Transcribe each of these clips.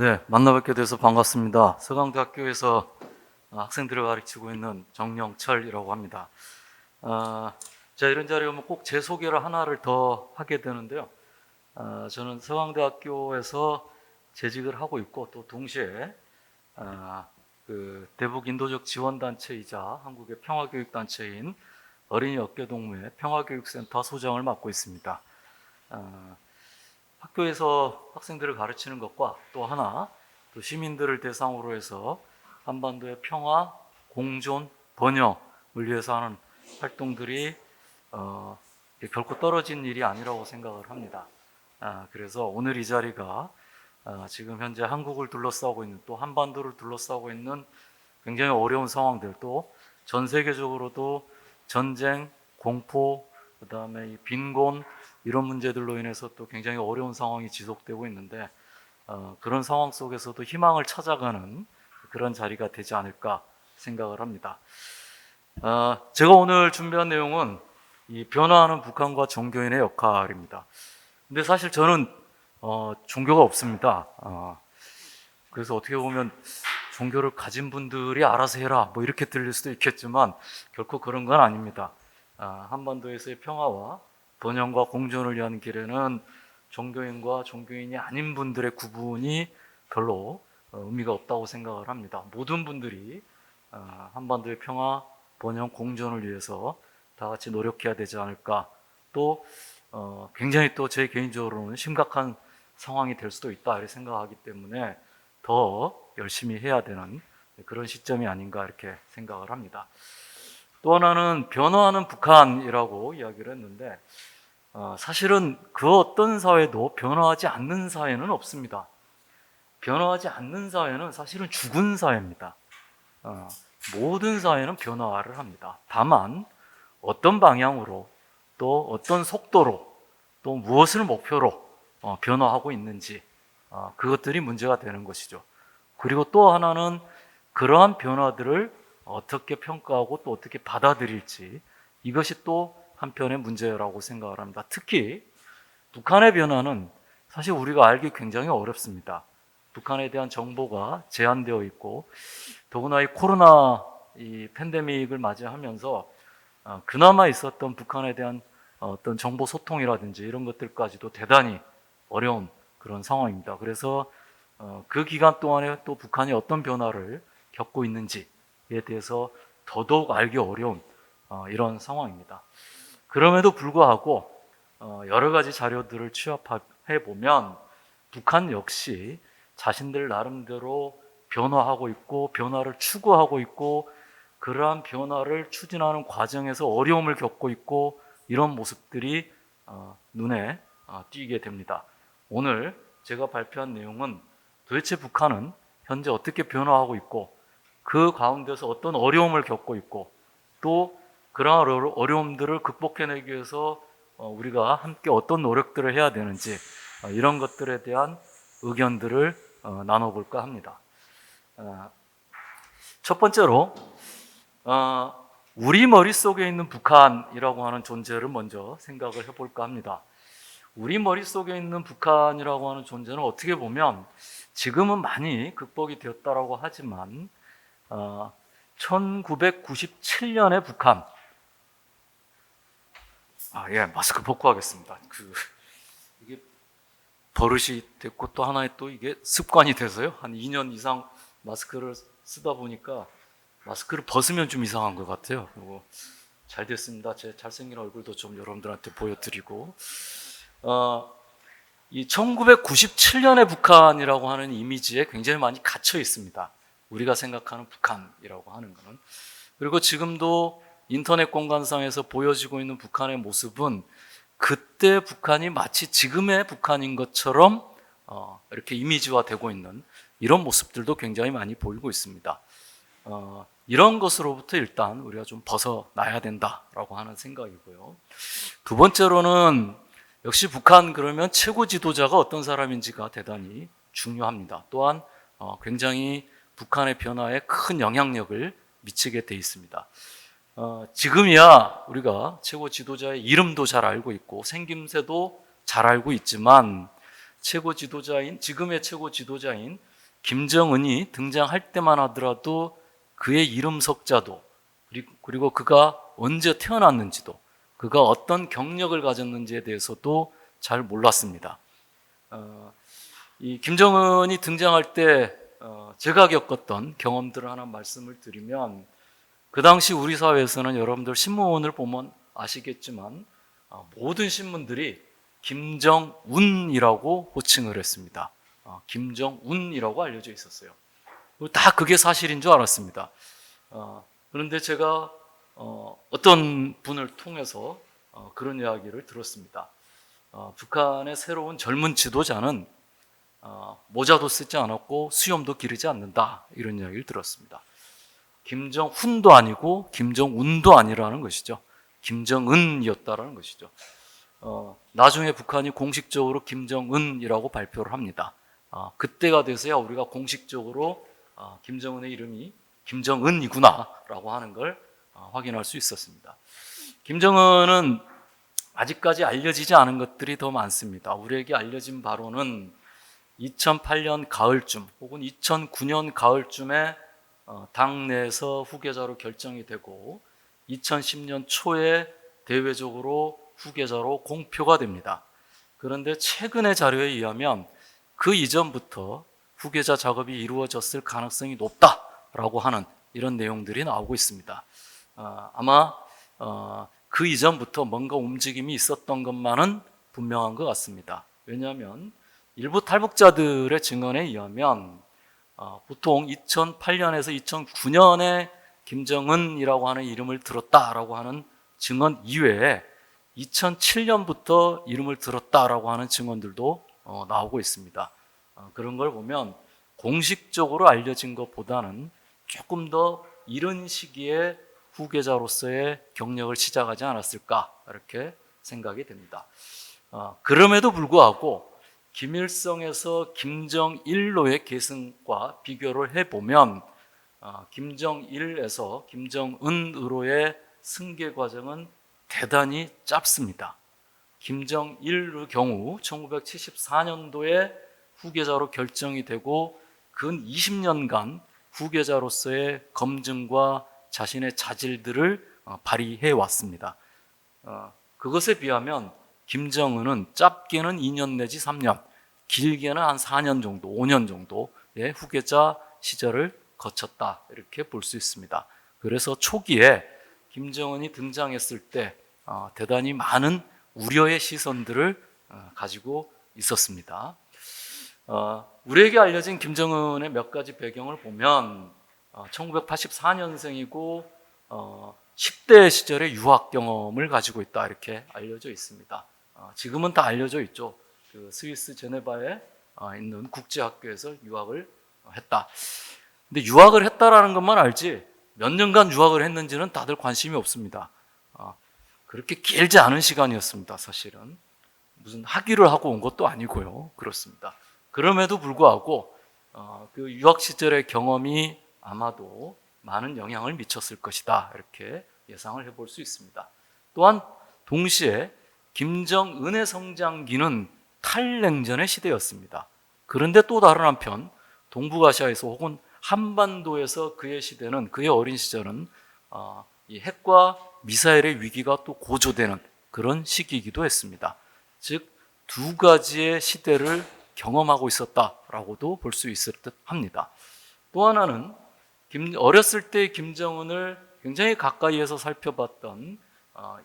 네, 만나뵙게 돼서 반갑습니다. 서강대학교에서 학생들을 가르치고 있는 정영철이라고 합니다. 제가 이런 자리에 오면 꼭 제 소개를 하나를 더 하게 되는데요. 저는 서강대학교에서 재직을 하고 있고 또 동시에 그 대북 인도적 지원단체이자 한국의 평화교육단체인 어린이 어깨동무회 평화교육센터 소장을 맡고 있습니다. 학교에서 학생들을 가르치는 것과 또 하나 또 시민들을 대상으로 해서 한반도의 평화, 공존, 번영을 위해서 하는 활동들이 결코 떨어진 일이 아니라고 생각을 합니다. 그래서 오늘 이 자리가 지금 현재 한국을 둘러싸고 있는 또 한반도를 둘러싸고 있는 굉장히 어려운 상황들 또 전 세계적으로도 전쟁, 공포, 그 다음에 빈곤 이런 문제들로 인해서 또 굉장히 어려운 상황이 지속되고 있는데 그런 상황 속에서도 희망을 찾아가는 그런 자리가 되지 않을까 생각을 합니다. 제가 오늘 준비한 내용은 이 변화하는 북한과 종교인의 역할입니다. 근데 사실 저는 종교가 없습니다. 그래서 어떻게 보면 종교를 가진 분들이 알아서 해라 뭐 이렇게 들릴 수도 있겠지만 결코 그런 건 아닙니다. 한반도에서의 평화와 번영과 공존을 위한 길에는 종교인과 종교인이 아닌 분들의 구분이 별로 의미가 없다고 생각을 합니다. 모든 분들이 한반도의 평화, 번영, 공존을 위해서 다 같이 노력해야 되지 않을까. 또 굉장히 또 제 개인적으로는 심각한 상황이 될 수도 있다 이렇게 생각하기 때문에 더 열심히 해야 되는 그런 시점이 아닌가 이렇게 생각을 합니다. 또 하나는 변화하는 북한이라고 이야기를 했는데 사실은 그 어떤 사회도 변화하지 않는 사회는 없습니다. 변화하지 않는 사회는 사실은 죽은 사회입니다. 모든 사회는 변화를 합니다. 다만 어떤 방향으로 또 어떤 속도로 또 무엇을 목표로 변화하고 있는지 그것들이 문제가 되는 것이죠. 그리고 또 하나는 그러한 변화들을 어떻게 평가하고 또 어떻게 받아들일지 이것이 또 한편의 문제라고 생각을 합니다. 특히 북한의 변화는 사실 우리가 알기 굉장히 어렵습니다. 북한에 대한 정보가 제한되어 있고 더구나 이 코로나 이 팬데믹을 맞이하면서 그나마 있었던 북한에 대한 어떤 정보 소통이라든지 이런 것들까지도 대단히 어려운 그런 상황입니다. 그래서 그 기간 동안에 또 북한이 어떤 변화를 겪고 있는지에 대해서 더더욱 알기 어려운 이런 상황입니다. 그럼에도 불구하고 여러 가지 자료들을 취합해 보면 북한 역시 자신들 나름대로 변화하고 있고 변화를 추구하고 있고 그러한 변화를 추진하는 과정에서 어려움을 겪고 있고 이런 모습들이 눈에 띄게 됩니다. 오늘 제가 발표한 내용은 도대체 북한은 현재 어떻게 변화하고 있고 그 가운데서 어떤 어려움을 겪고 있고 또 그러한 어려움들을 극복해내기 위해서 우리가 함께 어떤 노력들을 해야 되는지 이런 것들에 대한 의견들을 나눠볼까 합니다. 첫 번째로 우리 머릿속에 있는 북한이라고 하는 존재를 먼저 생각을 해볼까 합니다. 우리 머릿속에 있는 북한이라고 하는 존재는 어떻게 보면 지금은 많이 극복이 되었다라고 하지만 1997년의 북한 예, 마스크 벗고 하겠습니다. 이게 버릇이 됐고 또 하나의 또 이게 습관이 돼서요. 한 2년 이상 마스크를 쓰다 보니까 마스크를 벗으면 좀 이상한 것 같아요. 그리고 잘 됐습니다. 제 잘생긴 얼굴도 좀 여러분들한테 보여드리고 이 1997년의 북한이라고 하는 이미지에 굉장히 많이 갇혀 있습니다. 우리가 생각하는 북한이라고 하는 것은. 그리고 지금도 인터넷 공간상에서 보여지고 있는 북한의 모습은 그때 북한이 마치 지금의 북한인 것처럼 이렇게 이미지화되고 있는 이런 모습들도 굉장히 많이 보이고 있습니다. 이런 것으로부터 일단 우리가 좀 벗어나야 된다라고 하는 생각이고요. 두 번째로는 역시 북한 그러면 최고 지도자가 어떤 사람인지가 대단히 중요합니다. 또한 굉장히 북한의 변화에 큰 영향력을 미치게 돼 있습니다. 지금이야 우리가 최고 지도자의 이름도 잘 알고 있고 생김새도 잘 알고 있지만 최고 지도자인 지금의 최고 지도자인 김정은이 등장할 때만 하더라도 그의 이름 석자도 그리고 그가 언제 태어났는지도 그가 어떤 경력을 가졌는지에 대해서도 잘 몰랐습니다. 이 김정은이 등장할 때 제가 겪었던 경험들을 하나 말씀을 드리면, 그 당시 우리 사회에서는 여러분들 신문을 보면 아시겠지만 모든 신문들이 김정운이라고 호칭을 했습니다. 김정운이라고 알려져 있었어요. 다 그게 사실인 줄 알았습니다. 그런데 제가 어떤 분을 통해서 그런 이야기를 들었습니다. 북한의 새로운 젊은 지도자는 모자도 쓰지 않았고 수염도 기르지 않는다, 이런 이야기를 들었습니다. 김정훈도 아니고 김정운도 아니라는 것이죠. 김정은이었다라는 것이죠. 나중에 북한이 공식적으로 김정은이라고 발표를 합니다. 그때가 돼서야 우리가 공식적으로 김정은의 이름이 김정은이구나 라고 하는 걸 확인할 수 있었습니다. 김정은은 아직까지 알려지지 않은 것들이 더 많습니다. 우리에게 알려진 바로는 2008년 가을쯤 혹은 2009년 가을쯤에 당내에서 후계자로 결정이 되고 2010년 초에 대외적으로 후계자로 공표가 됩니다. 그런데 최근의 자료에 의하면 그 이전부터 후계자 작업이 이루어졌을 가능성이 높다라고 하는 이런 내용들이 나오고 있습니다. 아마 그 이전부터 뭔가 움직임이 있었던 것만은 분명한 것 같습니다. 왜냐하면 일부 탈북자들의 증언에 의하면 보통 2008년에서 2009년에 김정은이라고 하는 이름을 들었다라고 하는 증언 이외에 2007년부터 이름을 들었다라고 하는 증언들도 나오고 있습니다. 그런 걸 보면 공식적으로 알려진 것보다는 조금 더 이른 시기에 후계자로서의 경력을 시작하지 않았을까, 이렇게 생각이 됩니다. 그럼에도 불구하고 김일성에서 김정일로의 계승과 비교를 해보면 김정일에서 김정은으로의 승계 과정은 대단히 짧습니다. 김정일의 경우 1974년도에 후계자로 결정이 되고 근 20년간 후계자로서의 검증과 자신의 자질들을 발휘해 왔습니다. 그것에 비하면 김정은은 짧게는 2년 내지 3년, 길게는 한 4년 정도, 5년 정도의 후계자 시절을 거쳤다, 이렇게 볼 수 있습니다. 그래서 초기에 김정은이 등장했을 때 대단히 많은 우려의 시선들을 가지고 있었습니다. 우리에게 알려진 김정은의 몇 가지 배경을 보면 1984년생이고 10대 시절의 유학 경험을 가지고 있다, 이렇게 알려져 있습니다. 지금은 다 알려져 있죠. 그 스위스 제네바에 있는 국제학교에서 유학을 했다. 근데 유학을 했다라는 것만 알지 몇 년간 유학을 했는지는 다들 관심이 없습니다. 그렇게 길지 않은 시간이었습니다. 사실은 무슨 학위를 하고 온 것도 아니고요. 그렇습니다. 그럼에도 불구하고 그 유학 시절의 경험이 아마도 많은 영향을 미쳤을 것이다, 이렇게 예상을 해볼 수 있습니다. 또한 동시에 김정은의 성장기는 탈냉전의 시대였습니다. 그런데 또 다른 한편 동북아시아에서 혹은 한반도에서 그의 시대는, 그의 어린 시절은 이 핵과 미사일의 위기가 또 고조되는 그런 시기이기도 했습니다. 즉 두 가지의 시대를 경험하고 있었다라고도 볼 수 있을 듯 합니다. 또 하나는 어렸을 때 김정은을 굉장히 가까이에서 살펴봤던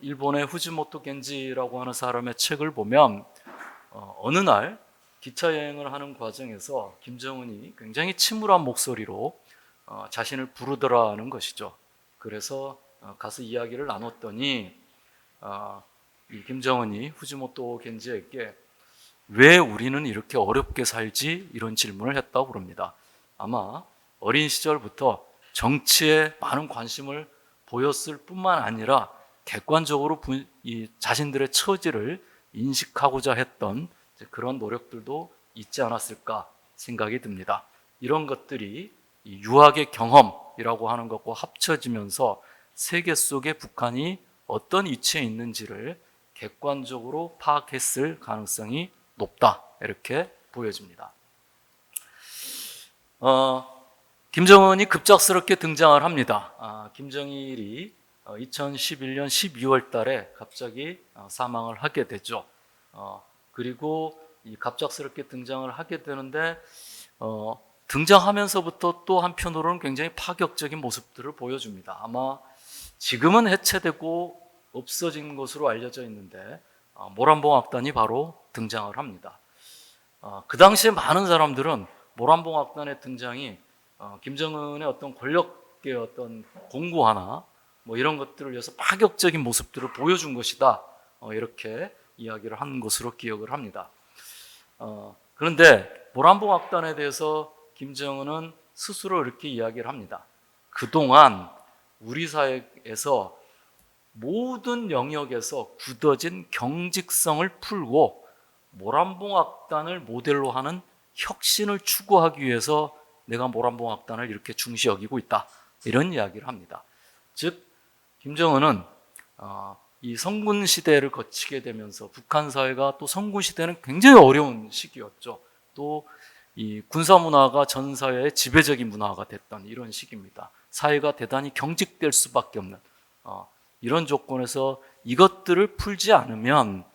일본의 후지모토 겐지라고 하는 사람의 책을 보면 어느 날 기차 여행을 하는 과정에서 김정은이 굉장히 침울한 목소리로 자신을 부르더라는 것이죠. 그래서 가서 이야기를 나눴더니 이 김정은이 후지모토 겐지에게 왜 우리는 이렇게 어렵게 살지? 이런 질문을 했다고 그럽니다. 아마 어린 시절부터 정치에 많은 관심을 보였을 뿐만 아니라 객관적으로 이 자신들의 처지를 인식하고자 했던 그런 노력들도 있지 않았을까 생각이 듭니다. 이런 것들이 이 유학의 경험이라고 하는 것과 합쳐지면서 세계 속에 북한이 어떤 위치에 있는지를 객관적으로 파악했을 가능성이 높다, 이렇게 보여집니다. 김정은이 급작스럽게 등장을 합니다. 김정일이 2011년 12월 달에 갑자기 사망을 하게 되죠. 그리고 이 갑작스럽게 등장을 하게 되는데 등장하면서부터 또 한편으로는 굉장히 파격적인 모습들을 보여줍니다. 아마 지금은 해체되고 없어진 것으로 알려져 있는데 모란봉악단이 바로 등장을 합니다. 그 당시에 많은 사람들은 모란봉악단의 등장이 김정은의 어떤 권력의 어떤 공고하나 뭐 이런 것들을 위해서 파격적인 모습들을 보여준 것이다, 이렇게 이야기를 한 것으로 기억을 합니다. 그런데 모란봉악단에 대해서 김정은은 스스로 이렇게 이야기를 합니다. 그동안 우리 사회에서 모든 영역에서 굳어진 경직성을 풀고 모란봉악단을 모델로 하는 혁신을 추구하기 위해서 내가 모란봉악단을 이렇게 중시 여기고 있다, 이런 이야기를 합니다. 즉 김정은은 이 성군 시대를 거치게 되면서 북한 사회가 또 성군 시대는 굉장히 어려운 시기였죠. 또 이 군사 문화가 전 사회의 지배적인 문화가 됐던 이런 시기입니다. 사회가 대단히 경직될 수밖에 없는 이런 조건에서 이것들을 풀지 않으면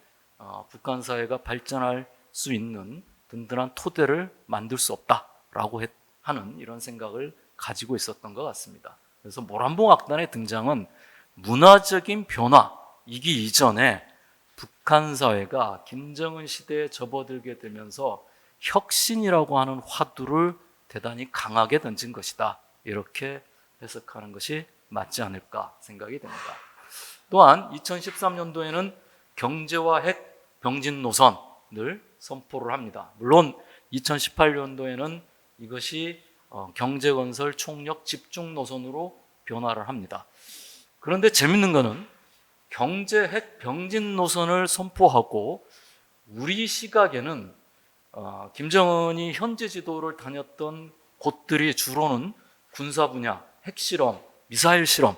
북한 사회가 발전할 수 있는 든든한 토대를 만들 수 없다라고 하는 이런 생각을 가지고 있었던 것 같습니다. 그래서 모란봉악단의 등장은 문화적인 변화이기 이전에 북한 사회가 김정은 시대에 접어들게 되면서 혁신이라고 하는 화두를 대단히 강하게 던진 것이다, 이렇게 해석하는 것이 맞지 않을까 생각이 됩니다. 또한 2013년도에는 경제와 핵 병진 노선을 선포를 합니다. 물론 2018년도에는 이것이 경제건설 총력 집중 노선으로 변화를 합니다. 그런데 재밌는 것은 경제 핵 병진 노선을 선포하고 우리 시각에는 김정은이 현재 지도를 다녔던 곳들이 주로는 군사 분야, 핵실험, 미사일 실험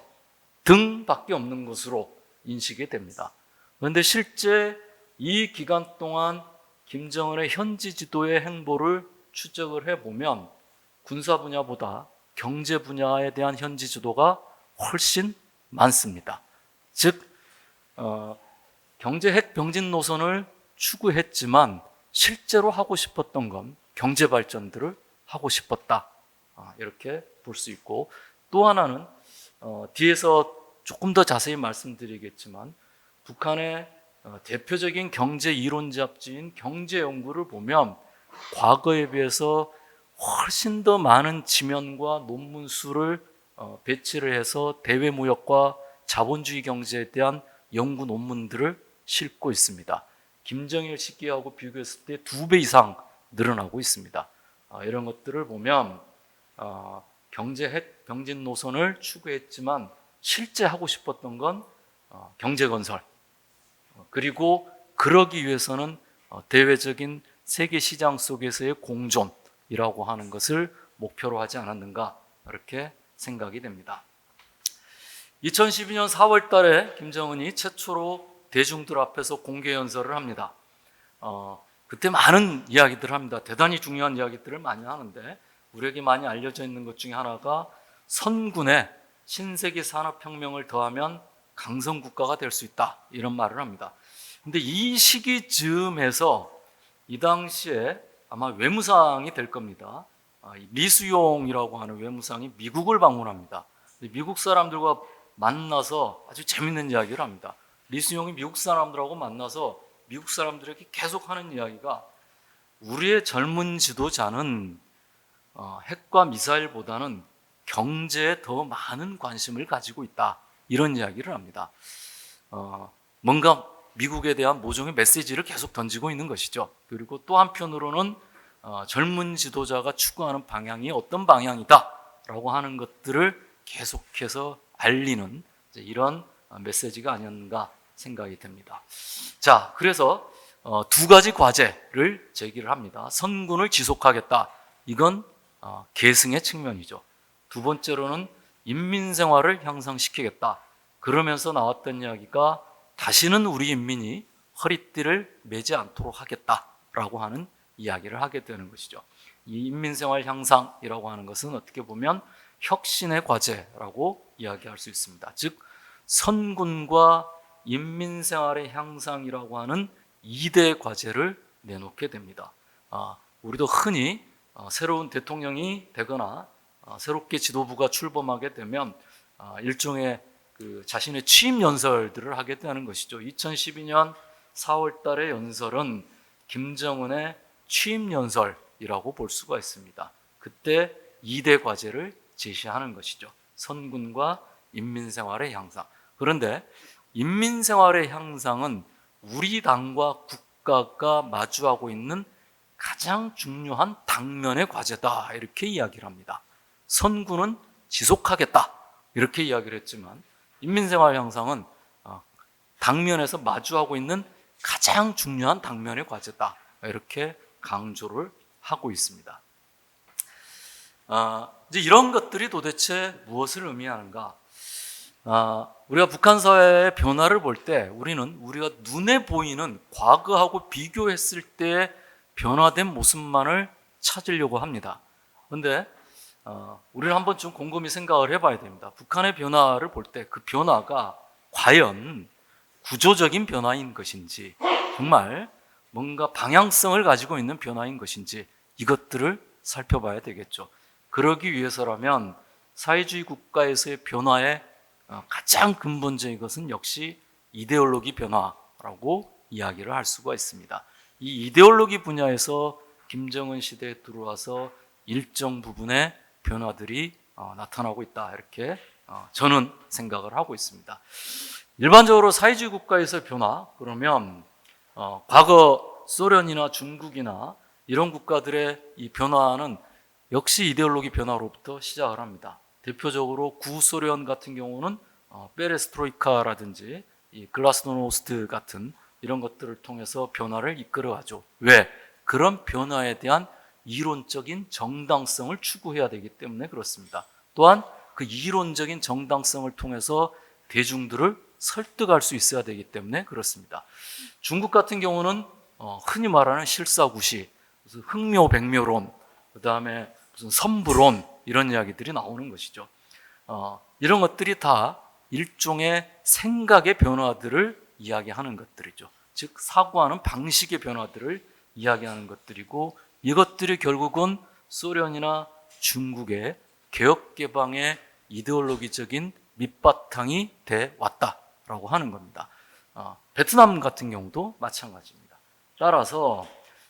등밖에 없는 것으로 인식이 됩니다. 그런데 실제 이 기간 동안 김정은의 현지 지도의 행보를 추적을 해보면 군사 분야보다 경제 분야에 대한 현지 지도가 훨씬 많습니다. 즉 경제 핵 병진 노선을 추구했지만 실제로 하고 싶었던 건 경제 발전들을 하고 싶었다, 이렇게 볼 수 있고, 또 하나는 뒤에서 조금 더 자세히 말씀드리겠지만 북한의 대표적인 경제 이론잡지인 경제연구를 보면 과거에 비해서 훨씬 더 많은 지면과 논문 수를 배치를 해서 대외무역과 자본주의 경제에 대한 연구 논문들을 싣고 있습니다. 김정일 시기하고 비교했을 때 2배 이상 늘어나고 있습니다. 이런 것들을 보면 경제 핵 병진 노선을 추구했지만 실제 하고 싶었던 건 경제 건설, 그리고 그러기 위해서는 대외적인 세계 시장 속에서의 공존이라고 하는 것을 목표로 하지 않았는가, 이렇게 생각이 됩니다. 2012년 4월 달에 김정은이 최초로 대중들 앞에서 공개 연설을 합니다. 그때 많은 이야기들을 합니다. 대단히 중요한 이야기들을 많이 하는데 우리에게 많이 알려져 있는 것 중에 하나가 선군의 신세계 산업혁명을 더하면 강성국가가 될 수 있다, 이런 말을 합니다. 근데 이 시기 즈음에서 이 당시에 아마 외무상이 될 겁니다. 리수용이라고 하는 외무상이 미국을 방문합니다. 미국 사람들과 만나서 아주 재밌는 이야기를 합니다. 리수용이 미국 사람들하고 만나서 미국 사람들에게 계속 하는 이야기가 우리의 젊은 지도자는 핵과 미사일보다는 경제에 더 많은 관심을 가지고 있다, 이런 이야기를 합니다. 뭔가 미국에 대한 모종의 메시지를 계속 던지고 있는 것이죠. 그리고 또 한편으로는 젊은 지도자가 추구하는 방향이 어떤 방향이다 라고 하는 것들을 계속해서 알리는 이런 메시지가 아니었는가 생각이 됩니다. 자, 그래서 2가지 과제를 제기를 합니다. 선군을 지속하겠다, 이건 계승의 측면이죠. 두 번째로는 인민생활을 향상시키겠다. 그러면서 나왔던 이야기가 다시는 우리 인민이 허리띠를 매지 않도록 하겠다라고 하는 이야기를 하게 되는 것이죠. 이 인민생활 향상이라고 하는 것은 어떻게 보면 혁신의 과제라고 이야기할 수 있습니다. 즉 선군과 인민생활의 향상이라고 하는 2대 과제를 내놓게 됩니다. 우리도 흔히 새로운 대통령이 되거나 새롭게 지도부가 출범하게 되면 일종의 자신의 취임 연설들을 하게 되는 것이죠. 2012년 4월 달의 연설은 김정은의 취임 연설이라고 볼 수가 있습니다. 그때 2대 과제를 제시하는 것이죠. 선군과 인민생활의 향상. 그런데 인민생활의 향상은 우리 당과 국가가 마주하고 있는 가장 중요한 당면의 과제다, 이렇게 이야기를 합니다. 선군은 지속하겠다, 이렇게 이야기를 했지만 인민생활 향상은 당면에서 마주하고 있는 가장 중요한 당면의 과제다, 이렇게 강조를 하고 있습니다. 이제 이런 것들이 도대체 무엇을 의미하는가? 우리가 북한 사회의 변화를 볼 때 우리가 눈에 보이는 과거하고 비교했을 때 변화된 모습만을 찾으려고 합니다. 그런데 우리는 한번 좀 곰곰이 생각을 해봐야 됩니다. 북한의 변화를 볼 때 그 변화가 과연 구조적인 변화인 것인지, 정말 뭔가 방향성을 가지고 있는 변화인 것인지, 이것들을 살펴봐야 되겠죠. 그러기 위해서라면 사회주의 국가에서의 변화의 가장 근본적인 것은 역시 이데올로기 변화라고 이야기를 할 수가 있습니다. 이 이데올로기 분야에서 김정은 시대에 들어와서 일정 부분의 변화들이 나타나고 있다, 이렇게 저는 생각을 하고 있습니다. 일반적으로 사회주의 국가에서의 변화, 그러면 과거 소련이나 중국이나 이런 국가들의 이 변화는 역시 이데올로기 변화로부터 시작을 합니다. 대표적으로 구소련 같은 경우는 페레스트로이카라든지 이 글라스노스트 같은 이런 것들을 통해서 변화를 이끌어가죠. 왜? 그런 변화에 대한 이론적인 정당성을 추구해야 되기 때문에 그렇습니다. 또한 그 이론적인 정당성을 통해서 대중들을 설득할 수 있어야 되기 때문에 그렇습니다. 중국 같은 경우는 흔히 말하는 실사구시, 흥묘백묘론, 그 다음에 무슨 선부론, 이런 이야기들이 나오는 것이죠. 이런 것들이 다 일종의 생각의 변화들을 이야기하는 것들이죠. 즉 사고하는 방식의 변화들을 이야기하는 것들이고, 이것들이 결국은 소련이나 중국의 개혁개방의 이데올로기적인 밑바탕이 돼 왔다라고 하는 겁니다. 베트남 같은 경우도 마찬가지입니다. 따라서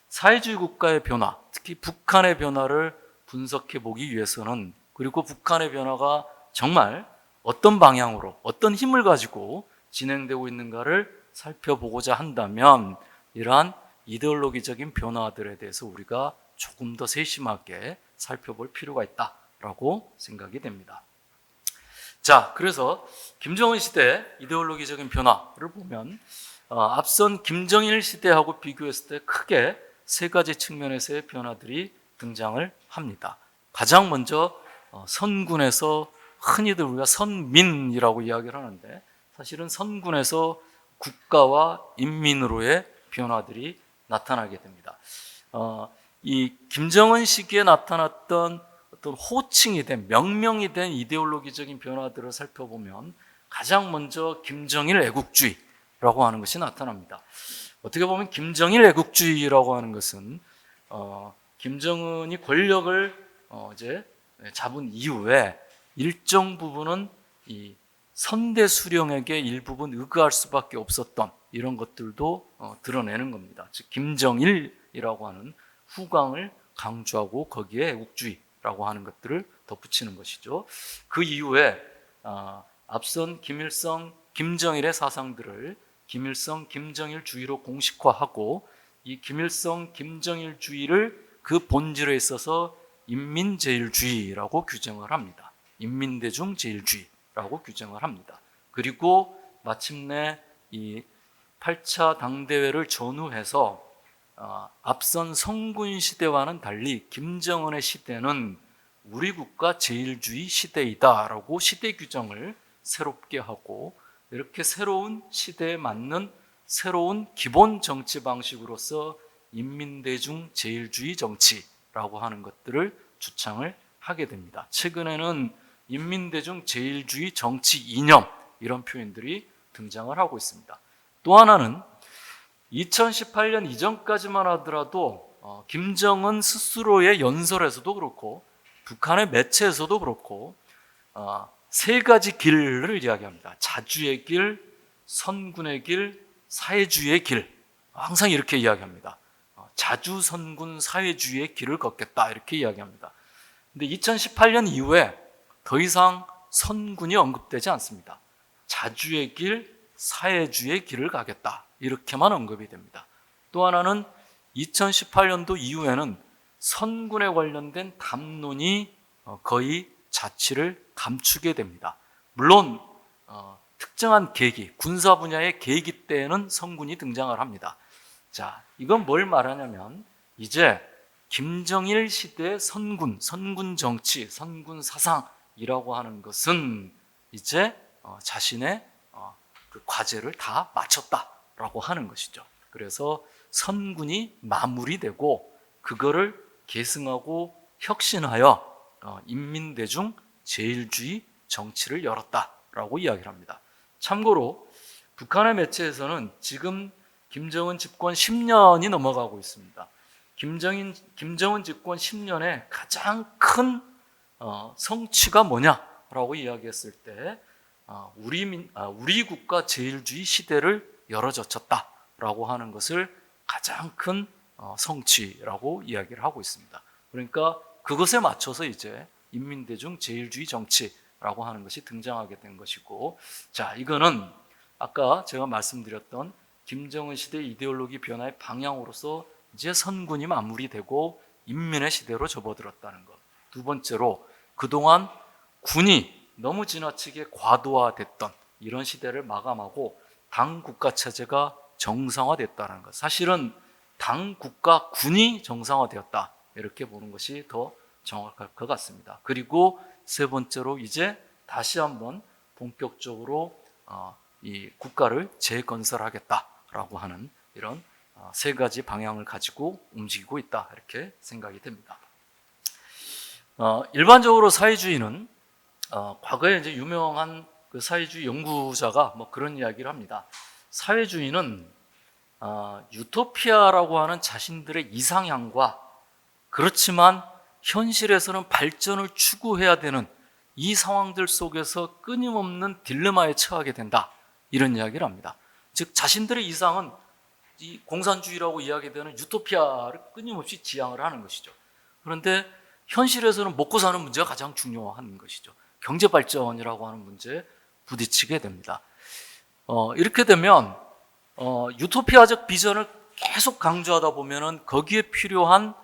사회주의 국가의 변화, 특히 북한의 변화를 분석해 보기 위해서는, 그리고 북한의 변화가 정말 어떤 방향으로, 어떤 힘을 가지고 진행되고 있는가를 살펴보고자 한다면 이러한 이데올로기적인 변화들에 대해서 우리가 조금 더 세심하게 살펴볼 필요가 있다라고 생각이 됩니다. 자, 그래서 김정은 시대 이데올로기적인 변화를 보면 앞선 김정일 시대하고 비교했을 때 크게 세 가지 측면에서의 변화들이 등장을 합니다. 가장 먼저 선군에서, 흔히들 우리가 선민이라고 이야기를 하는데 사실은 선군에서 국가와 인민으로의 변화들이 나타나게 됩니다. 이 김정은 시기에 나타났던 어떤 호칭이 된, 명명이 된 이데올로기적인 변화들을 살펴보면 가장 먼저 김정일 애국주의라고 하는 것이 나타납니다. 어떻게 보면 김정일 애국주의라고 하는 것은 김정은이 권력을 이제 잡은 이후에 일정 부분은 이 선대 수령에게 일부분 의거할 수밖에 없었던 이런 것들도 드러내는 겁니다. 즉 김정일이라고 하는 후광을 강조하고 거기에 애국주의라고 하는 것들을 덧붙이는 것이죠. 그 이후에 앞선 김일성, 김정일의 사상들을 김일성, 김정일주의로 공식화하고 이 김일성, 김정일주의를 그 본질에 있어서 인민제일주의라고 규정을 합니다. 인민대중제일주의라고 규정을 합니다. 그리고 마침내 이 8차 당대회를 전후해서 앞선 성군 시대와는 달리 김정은의 시대는 우리 국가 제일주의 시대이다라고 시대 규정을 새롭게 하고, 이렇게 새로운 시대에 맞는 새로운 기본 정치 방식으로서 인민대중 제일주의 정치, 정치라고 하는 것들을 주창을 하게 됩니다. 최근에는 인민대중 제일주의 정치 이념 이런 표현들이 등장을 하고 있습니다. 또 하나는 2018년 이전까지만 하더라도 김정은 스스로의 연설에서도 그렇고 북한의 매체에서도 그렇고 세 가지 길을 이야기합니다. 자주의 길, 선군의 길, 사회주의의 길. 항상 이렇게 이야기합니다. 자주, 선군, 사회주의의 길을 걷겠다 이렇게 이야기합니다. 근데 2018년 이후에 더 이상 선군이 언급되지 않습니다. 자주의 길, 사회주의의 길을 가겠다 이렇게만 언급이 됩니다. 또 하나는 2018년도 이후에는 선군에 관련된 담론이 거의 자취를 감추게 됩니다. 물론 특정한 계기, 군사 분야의 계기 때에는 선군이 등장을 합니다. 자, 이건 뭘 말하냐면 이제 김정일 시대의 선군 정치, 선군 사상이라고 하는 것은 이제 자신의 그 과제를 다 마쳤다라고 하는 것이죠. 그래서 선군이 마무리되고 그거를 계승하고 혁신하여 인민대중 제일주의 정치를 열었다라고 이야기를 합니다. 참고로 북한의 매체에서는 지금 김정은 집권 10년이 넘어가고 있습니다. 김정은 집권 10년의 가장 큰 성취가 뭐냐라고 이야기했을 때 우리 국가 제일주의 시대를 열어젖혔다라고 하는 것을 가장 큰 성취라고 이야기를 하고 있습니다. 그러니까 그것에 맞춰서 이제 인민대중 제일주의 정치라고 하는 것이 등장하게 된 것이고, 자, 이거는 아까 제가 말씀드렸던 김정은 시대 이데올로기 변화의 방향으로서 이제 선군이 마무리되고 인민의 시대로 접어들었다는 것. 두 번째로 그동안 군이 너무 지나치게 과도화됐던 이런 시대를 마감하고 당 국가 체제가 정상화됐다는 것. 사실은 당 국가 군이 정상화되었다 이렇게 보는 것이 더 정확할 것 같습니다. 그리고 세 번째로 이제 다시 한번 본격적으로 이 국가를 재건설하겠다라고 하는 이런 세 가지 방향을 가지고 움직이고 있다 이렇게 생각이 됩니다. 일반적으로 사회주의는 과거에 이제 유명한 그 사회주의 연구자가 뭐 그런 이야기를 합니다. 사회주의는 유토피아라고 하는 자신들의 이상향과 그렇지만 현실에서는 발전을 추구해야 되는 이 상황들 속에서 끊임없는 딜레마에 처하게 된다 이런 이야기를 합니다. 즉 자신들의 이상은 이 공산주의라고 이야기되는 유토피아를 끊임없이 지향을 하는 것이죠. 그런데 현실에서는 먹고 사는 문제가 가장 중요한 것이죠. 경제 발전이라고 하는 문제에 부딪히게 됩니다. 이렇게 되면 유토피아적 비전을 계속 강조하다 보면은 거기에 필요한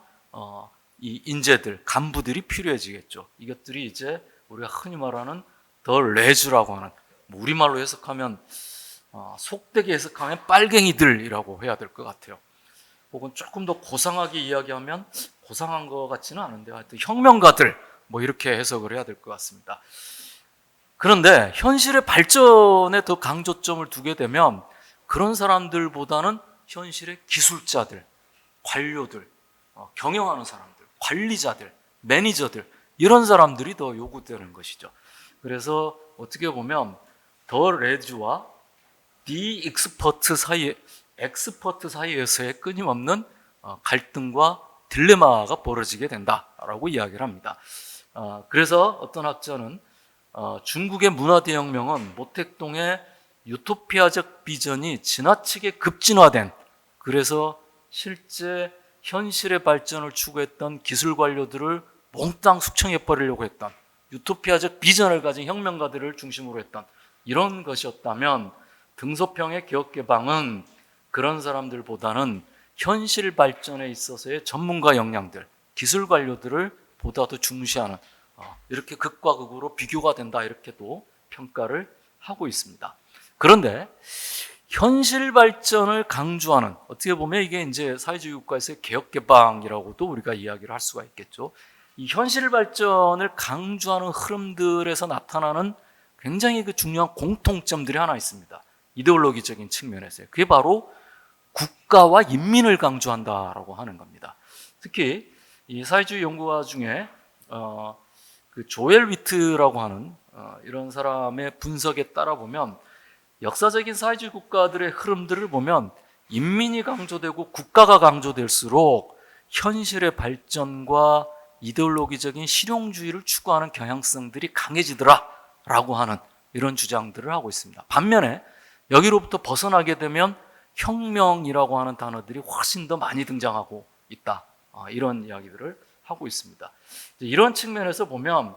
이 인재들, 간부들이 필요해지겠죠. 이것들이 이제 우리가 흔히 말하는 더 레주라고 하는, 우리말로 해석하면 속되게 해석하면 빨갱이들이라고 해야 될 것 같아요. 혹은 조금 더 고상하게 이야기하면 고상한 것 같지는 않은데 하여튼 혁명가들 뭐 이렇게 해석을 해야 될 것 같습니다. 그런데 현실의 발전에 더 강조점을 두게 되면 그런 사람들보다는 현실의 기술자들, 관료들, 경영하는 사람들, 관리자들, 매니저들 이런 사람들이 더 요구되는 것이죠. 그래서 어떻게 보면 더 레주와 디 엑스퍼트 사이에서의 끊임없는 갈등과 딜레마가 벌어지게 된다라고 이야기를 합니다. 그래서 어떤 학자는 중국의 문화대혁명은 모택동의 유토피아적 비전이 지나치게 급진화된, 그래서 실제 현실의 발전을 추구했던 기술 관료들을 몽땅 숙청해버리려고 했던 유토피아적 비전을 가진 혁명가들을 중심으로 했던 이런 것이었다면 등소평의 개혁개방은 그런 사람들보다는 현실 발전에 있어서의 전문가 역량들, 기술 관료들을 보다 더 중시하는 이렇게 극과 극으로 비교가 된다 이렇게도 평가를 하고 있습니다. 그런데 현실 발전을 강조하는, 어떻게 보면 이게 이제 사회주의 국가에서의 개혁개방이라고도 우리가 이야기를 할 수가 있겠죠. 이 현실 발전을 강조하는 흐름들에서 나타나는 굉장히 그 중요한 공통점들이 하나 있습니다. 이데올로기적인 측면에서요. 그게 바로 국가와 인민을 강조한다라고 하는 겁니다. 특히 이 사회주의 연구가 중에 그 조엘 위트라고 하는 이런 사람의 분석에 따라 보면 역사적인 사회주의 국가들의 흐름들을 보면 인민이 강조되고 국가가 강조될수록 현실의 발전과 이데올로기적인 실용주의를 추구하는 경향성들이 강해지더라라고 하는 이런 주장들을 하고 있습니다. 반면에 여기로부터 벗어나게 되면 혁명이라고 하는 단어들이 훨씬 더 많이 등장하고 있다. 이런 이야기들을 하고 있습니다. 이런 측면에서 보면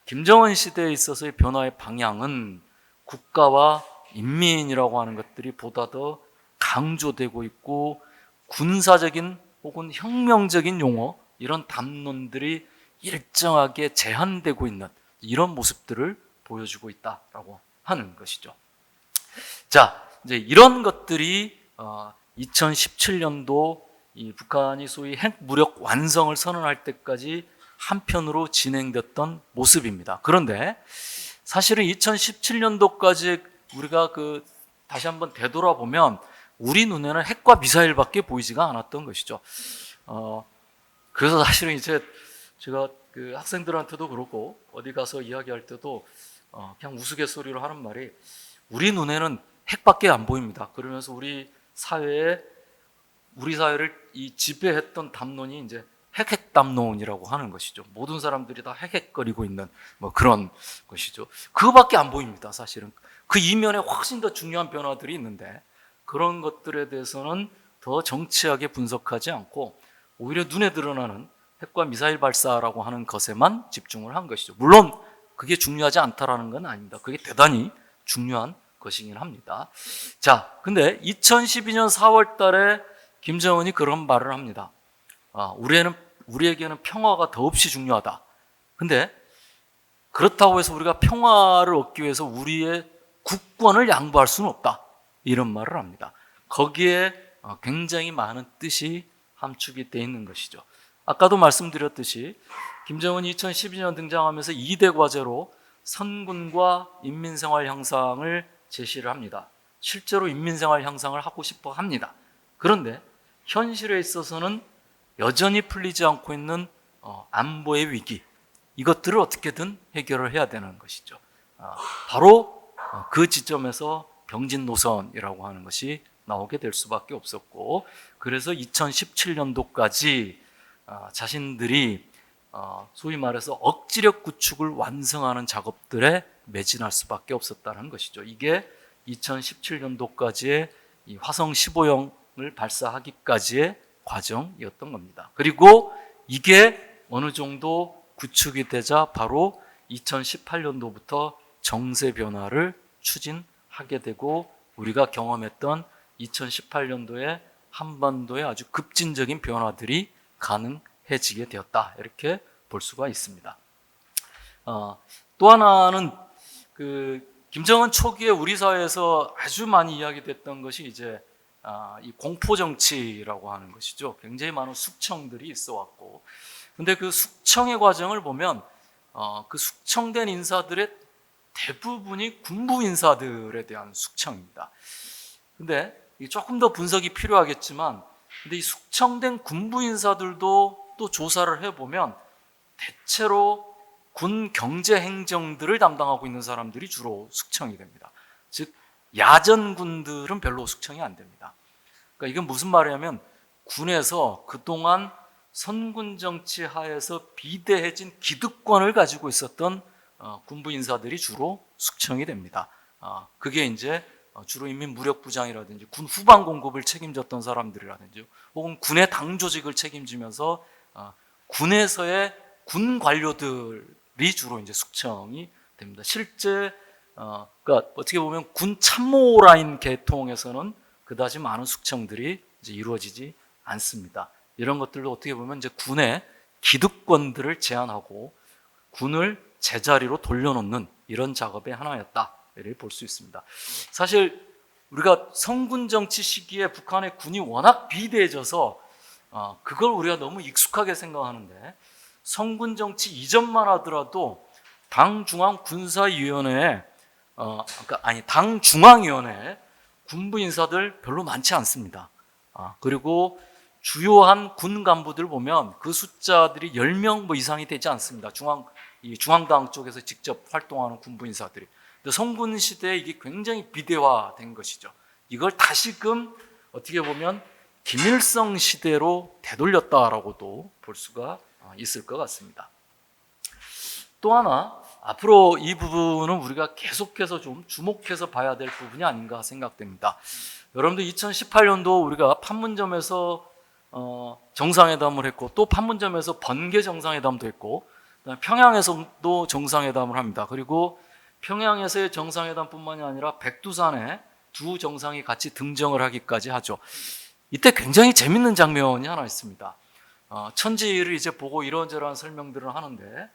김정은 시대에 있어서의 변화의 방향은 국가와 인민이라고 하는 것들이 보다 더 강조되고 있고 군사적인 혹은 혁명적인 용어 이런 담론들이 일정하게 제한되고 있는 이런 모습들을 보여주고 있다라고 하는 것이죠. 자, 이제 이런 것들이 2017년도 이 북한이 소위 핵무력 완성을 선언할 때까지 한편으로 진행됐던 모습입니다. 그런데 사실은 2017년도까지 우리가 다시 한번 되돌아보면 우리 눈에는 핵과 미사일밖에 보이지가 않았던 것이죠. 그래서 사실은 이제 제가 그 학생들한테도 그렇고 어디 가서 이야기할 때도 그냥 우스갯소리로 하는 말이 우리 눈에는 핵밖에 안 보입니다. 그러면서 우리 사회를 이 지배했던 담론이 이제 핵 담론이라고 하는 것이죠. 모든 사람들이 다 핵거리고 있는 뭐 그런 것이죠. 그거밖에 안 보입니다. 사실은 그 이면에 훨씬 더 중요한 변화들이 있는데 그런 것들에 대해서는 더 정치하게 분석하지 않고 오히려 눈에 드러나는 핵과 미사일 발사라고 하는 것에만 집중을 한 것이죠. 물론 그게 중요하지 않다라는 건 아닙니다. 그게 대단히 중요한 것이긴 합니다. 자, 근데 2012년 4월 달에 김정은이 그런 말을 합니다. 우리에게는 평화가 더없이 중요하다. 근데 그렇다고 해서 우리가 평화를 얻기 위해서 우리의 국권을 양보할 수는 없다. 이런 말을 합니다. 거기에 굉장히 많은 뜻이 함축이 되어 있는 것이죠. 아까도 말씀드렸듯이 김정은이 2012년 등장하면서 2대 과제로 선군과 인민생활 향상을 제시를 합니다. 실제로 인민생활 향상을 하고 싶어 합니다. 그런데 현실에 있어서는 여전히 풀리지 않고 있는 안보의 위기, 이것들을 어떻게든 해결을 해야 되는 것이죠. 바로 그 지점에서 병진 노선이라고 하는 것이 나오게 될 수밖에 없었고, 그래서 2017년도까지 자신들이 소위 말해서 억지력 구축을 완성하는 작업들에 매진할 수밖에 없었다는 것이죠. 이게 2017년도까지의 이 화성 15형을 발사하기까지의 과정이었던 겁니다. 그리고 이게 어느 정도 구축이 되자 바로 2018년도부터 정세 변화를 추진하게 되고 우리가 경험했던 2018년도에 한반도의 아주 급진적인 변화들이 가능해지게 되었다. 이렇게 볼 수가 있습니다. 또 하나는 김정은 초기에 우리 사회에서 아주 많이 이야기됐던 것이 이제 이 공포 정치라고 하는 것이죠. 굉장히 많은 숙청들이 있어 왔고, 근데 그 숙청의 과정을 보면 그 숙청된 인사들의 대부분이 군부 인사들에 대한 숙청입니다. 근데 조금 더 분석이 필요하겠지만, 근데 이 숙청된 군부 인사들도 또 조사를 해보면 대체로 군 경제 행정들을 담당하고 있는 사람들이 주로 숙청이 됩니다. 즉 야전군들은 별로 숙청이 안 됩니다. 그러니까 이건 무슨 말이냐면 군에서 그동안 선군 정치 하에서 비대해진 기득권을 가지고 있었던 군부 인사들이 주로 숙청이 됩니다. 그게 이제 주로 인민무력부장이라든지 군 후방 공급을 책임졌던 사람들이라든지 혹은 군의 당 조직을 책임지면서 군에서의 군 관료들이 주로 이제 숙청이 됩니다. 실제 그러니까 어떻게 보면 군 참모 라인 계통에서는 그다지 많은 숙청들이 이제 이루어지지 않습니다. 이런 것들도 어떻게 보면 이제 군의 기득권들을 제한하고 군을 제자리로 돌려놓는 이런 작업의 하나였다를 볼 수 있습니다. 사실 우리가 성군 정치 시기에 북한의 군이 워낙 비대해져서 그걸 우리가 너무 익숙하게 생각하는데, 성군 정치 이전만 하더라도 당 중앙군사위원회에 당 중앙위원회에 군부 인사들 별로 많지 않습니다. 그리고 주요한 군 간부들 보면 그 숫자들이 10명 뭐 이상이 되지 않습니다. 중앙당 쪽에서 직접 활동하는 군부 인사들이. 근데 성군 시대에 이게 굉장히 비대화된 것이죠. 이걸 다시금 어떻게 보면 김일성 시대로 되돌렸다라고도 볼 수가 있을 것 같습니다. 또 하나, 앞으로 이 부분은 우리가 계속해서 좀 주목해서 봐야 될 부분이 아닌가 생각됩니다. 여러분들 2018년도 우리가 판문점에서 정상회담을 했고, 또 판문점에서 번개 정상회담도 했고, 평양에서도 정상회담을 합니다. 그리고 평양에서의 정상회담뿐만이 아니라 백두산에 두 정상이 같이 등정을 하기까지 하죠. 이때 굉장히 재밌는 장면이 하나 있습니다. 천지를 이제 보고 이런저런 설명들을 하는데,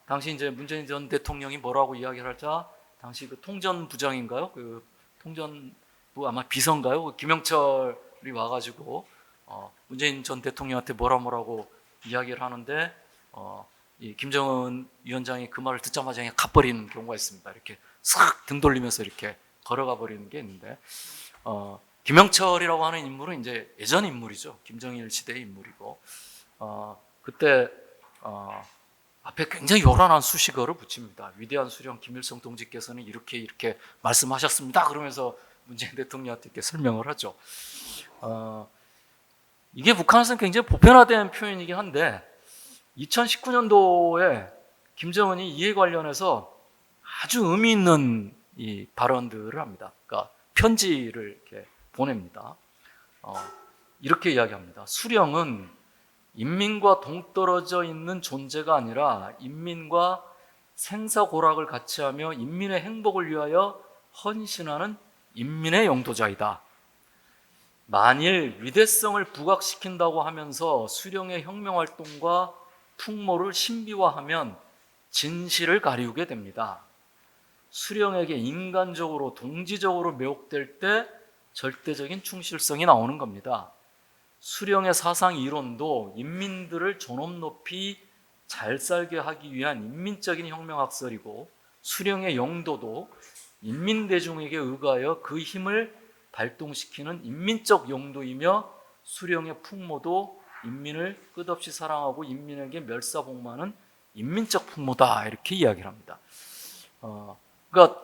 당시 이제 문재인 전 대통령이 뭐라고 이야기를 하자, 당시 그 통전부장인가요? 그 통전부 아마 비서인가요? 그 김영철이 와가지고 문재인 전 대통령한테 뭐라고 이야기를 하는데, 이 김정은 위원장이 그 말을 듣자마자 그냥 가버리는 경우가 있습니다. 이렇게 싹 등 돌리면서 이렇게 걸어가 버리는 게 있는데, 김영철이라고 하는 인물은 이제 예전 인물이죠. 김정일 시대의 인물이고, 그때 앞에 굉장히 요란한 수식어를 붙입니다. 위대한 수령 김일성 동지께서는 이렇게 말씀하셨습니다. 그러면서 문재인 대통령한테 이렇게 설명을 하죠. 이게 북한에서는 굉장히 보편화된 표현이긴 한데, 2019년도에 김정은이 이에 관련해서 아주 의미 있는 이 발언들을 합니다. 그러니까 편지를 이렇게 보냅니다. 이렇게 이야기합니다. 수령은 인민과 동떨어져 있는 존재가 아니라 인민과 생사고락을 같이 하며 인민의 행복을 위하여 헌신하는 인민의 영도자이다. 만일 위대성을 부각시킨다고 하면서 수령의 혁명활동과 풍모를 신비화하면 진실을 가리우게 됩니다. 수령에게 인간적으로 동지적으로 매혹될 때 절대적인 충실성이 나오는 겁니다. 수령의 사상 이론도 인민들을 존엄 높이 잘 살게 하기 위한 인민적인 혁명학설이고, 수령의 영도도 인민대중에게 의거하여 그 힘을 발동시키는 인민적 용도이며, 수령의 풍모도 인민을 끝없이 사랑하고 인민에게 멸사복무하는 인민적 풍모다, 이렇게 이야기를 합니다. 그러니까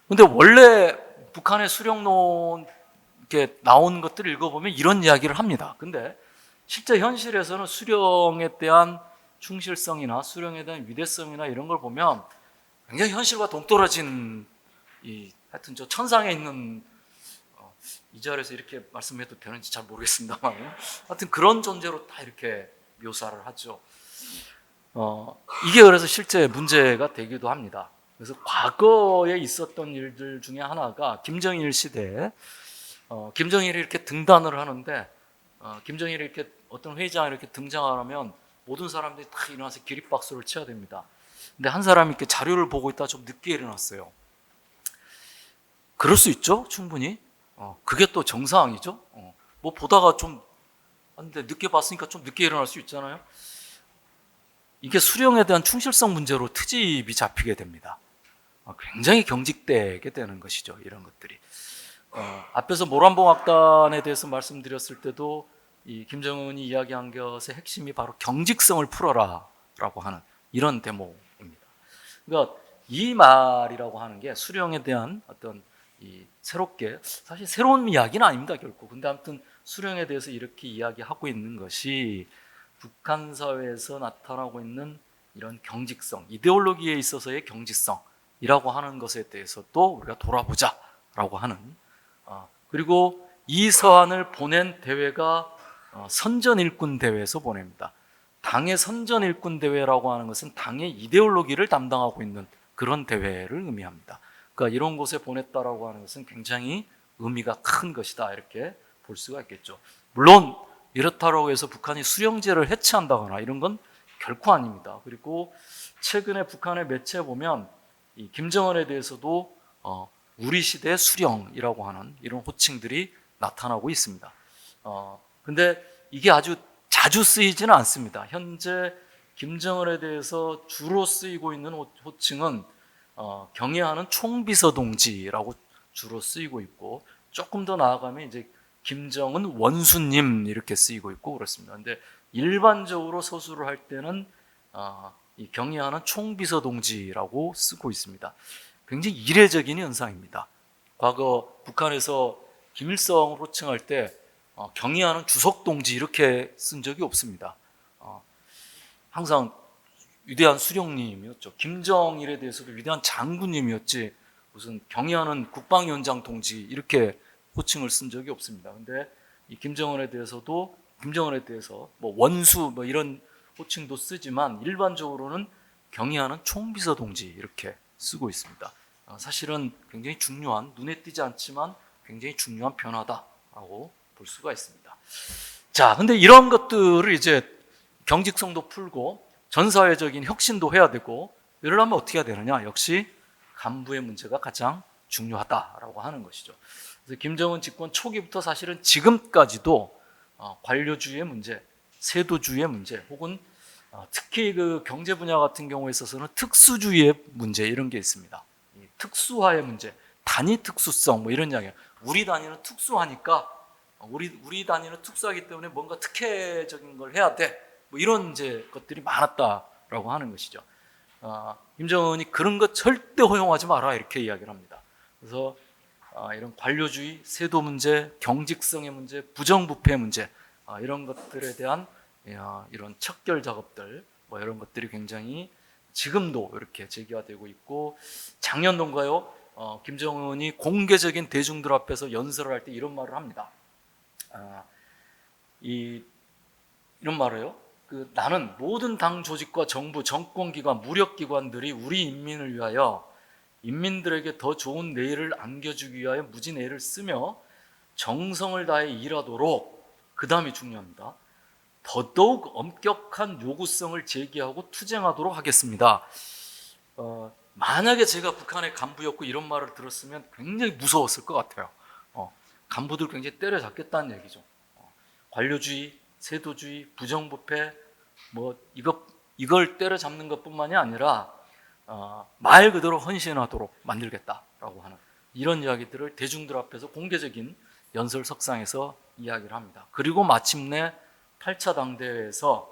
근데 원래 북한의 수령론 이렇게 나온 것들을 읽어보면 이런 이야기를 합니다. 근데 실제 현실에서는 수령에 대한 충실성이나 수령에 대한 위대성이나 이런 걸 보면 굉장히 현실과 동떨어진, 하여튼 저 천상에 있는, 이 자리에서 이렇게 말씀해도 되는지 잘 모르겠습니다만, 하여튼 그런 존재로 다 이렇게 묘사를 하죠. 이게 그래서 실제 문제가 되기도 합니다. 그래서 과거에 있었던 일들 중에 하나가 김정일 시대에 김정일이 이렇게 등단을 하는데, 김정일이 이렇게 어떤 회의장에 이렇게 등장하면 모든 사람들이 다 일어나서 기립박수를 쳐야 됩니다. 근데 한 사람이 이렇게 자료를 보고 있다 좀 늦게 일어났어요. 그럴 수 있죠, 충분히. 그게 또 정상이죠. 뭐 보다가 좀, 근데 늦게 봤으니까 좀 늦게 일어날 수 있잖아요. 이게 수령에 대한 충실성 문제로 트집이 잡히게 됩니다. 굉장히 경직되게 되는 것이죠, 이런 것들이. 앞에서 모란봉악단에 대해서 말씀드렸을 때도 이 김정은이 이야기한 것의 핵심이 바로 경직성을 풀어라 라고 하는 이런 대목입니다. 그러니까 이 말이라고 하는 게 수령에 대한 어떤 이 새롭게, 사실 새로운 이야기는 아닙니다, 결코. 근데 아무튼 수령에 대해서 이렇게 이야기하고 있는 것이 북한 사회에서 나타나고 있는 이런 경직성, 이데올로기에 있어서의 경직성이라고 하는 것에 대해서 또 우리가 돌아보자라고 하는, 그리고 이 서한을 보낸 대회가 선전일꾼 대회에서 보냅니다. 당의 선전일꾼 대회라고 하는 것은 당의 이데올로기를 담당하고 있는 그런 대회를 의미합니다. 그러니까 이런 곳에 보냈다라고 하는 것은 굉장히 의미가 큰 것이다, 이렇게 볼 수가 있겠죠. 물론 이렇다고 해서 북한이 수령제를 해체한다거나 이런 건 결코 아닙니다. 그리고 최근에 북한의 매체에 보면 이 김정은에 대해서도 우리 시대의 수령이라고 하는 이런 호칭들이 나타나고 있습니다. 근데 이게 아주 자주 쓰이지는 않습니다. 현재 김정은에 대해서 주로 쓰이고 있는 호칭은 경애하는 총비서동지라고 주로 쓰이고 있고, 조금 더 나아가면 이제 김정은 원수님 이렇게 쓰이고 있고 그렇습니다. 근데 일반적으로 서술을 할 때는 이 경의하는 총비서동지라고 쓰고 있습니다. 굉장히 이례적인 현상입니다. 과거 북한에서 김일성을 호칭할 때 경의하는 주석동지 이렇게 쓴 적이 없습니다. 항상 위대한 수령님이었죠. 김정일에 대해서도 위대한 장군님이었지 무슨 경의하는 국방위원장 동지 이렇게 호칭을 쓴 적이 없습니다. 근데 이 김정은에 대해서 뭐 원수 뭐 이런 호칭도 쓰지만 일반적으로는 경의하는 총비서 동지 이렇게 쓰고 있습니다. 사실은 굉장히 중요한, 눈에 띄지 않지만 굉장히 중요한 변화다라고 볼 수가 있습니다. 자, 근데 이런 것들을 이제 경직성도 풀고 전 사회적인 혁신도 해야 되고 이러려면 어떻게 해야 되느냐? 역시 간부의 문제가 가장 중요하다라고 하는 것이죠. 그래서 김정은 집권 초기부터 사실은 지금까지도 관료주의의 문제, 세도주의의 문제, 혹은 특히 그 경제 분야 같은 경우에 있어서는 특수주의의 문제 이런 게 있습니다. 특수화의 문제, 단위 특수성 뭐 이런 이야기예요. 우리 단위는 특수하니까 우리 단위는 특수하기 때문에 뭔가 특혜적인 걸 해야 돼. 뭐 이런 이제 것들이 많았다라고 하는 것이죠. 김정은이 그런 것 절대 허용하지 마라 이렇게 이야기를 합니다. 그래서 이런 관료주의, 세도 문제, 경직성의 문제, 부정부패 문제 이런 것들에 대한 이런 척결 작업들 뭐 이런 것들이 굉장히 지금도 이렇게 제기가 되고 있고 작년도인가요? 김정은이 공개적인 대중들 앞에서 연설을 할 때 이런 말을 합니다. 이런 말을요. 나는 모든 당 조직과 정부, 정권기관, 무력기관들이 우리 인민을 위하여 인민들에게 더 좋은 내일을 안겨주기 위하여 무진 애를 쓰며 정성을 다해 일하도록, 그 다음이 중요합니다. 더더욱 엄격한 요구성을 제기하고 투쟁하도록 하겠습니다. 만약에 제가 북한의 간부였고 이런 말을 들었으면 굉장히 무서웠을 것 같아요. 간부들 굉장히 때려잡겠다는 얘기죠. 관료주의, 세도주의, 부정부패 뭐 이걸 때려잡는 것뿐만이 아니라 말 그대로 헌신하도록 만들겠다라고 하는 이런 이야기들을 대중들 앞에서 공개적인 연설석상에서 이야기를 합니다. 그리고 마침내 8차 당대회에서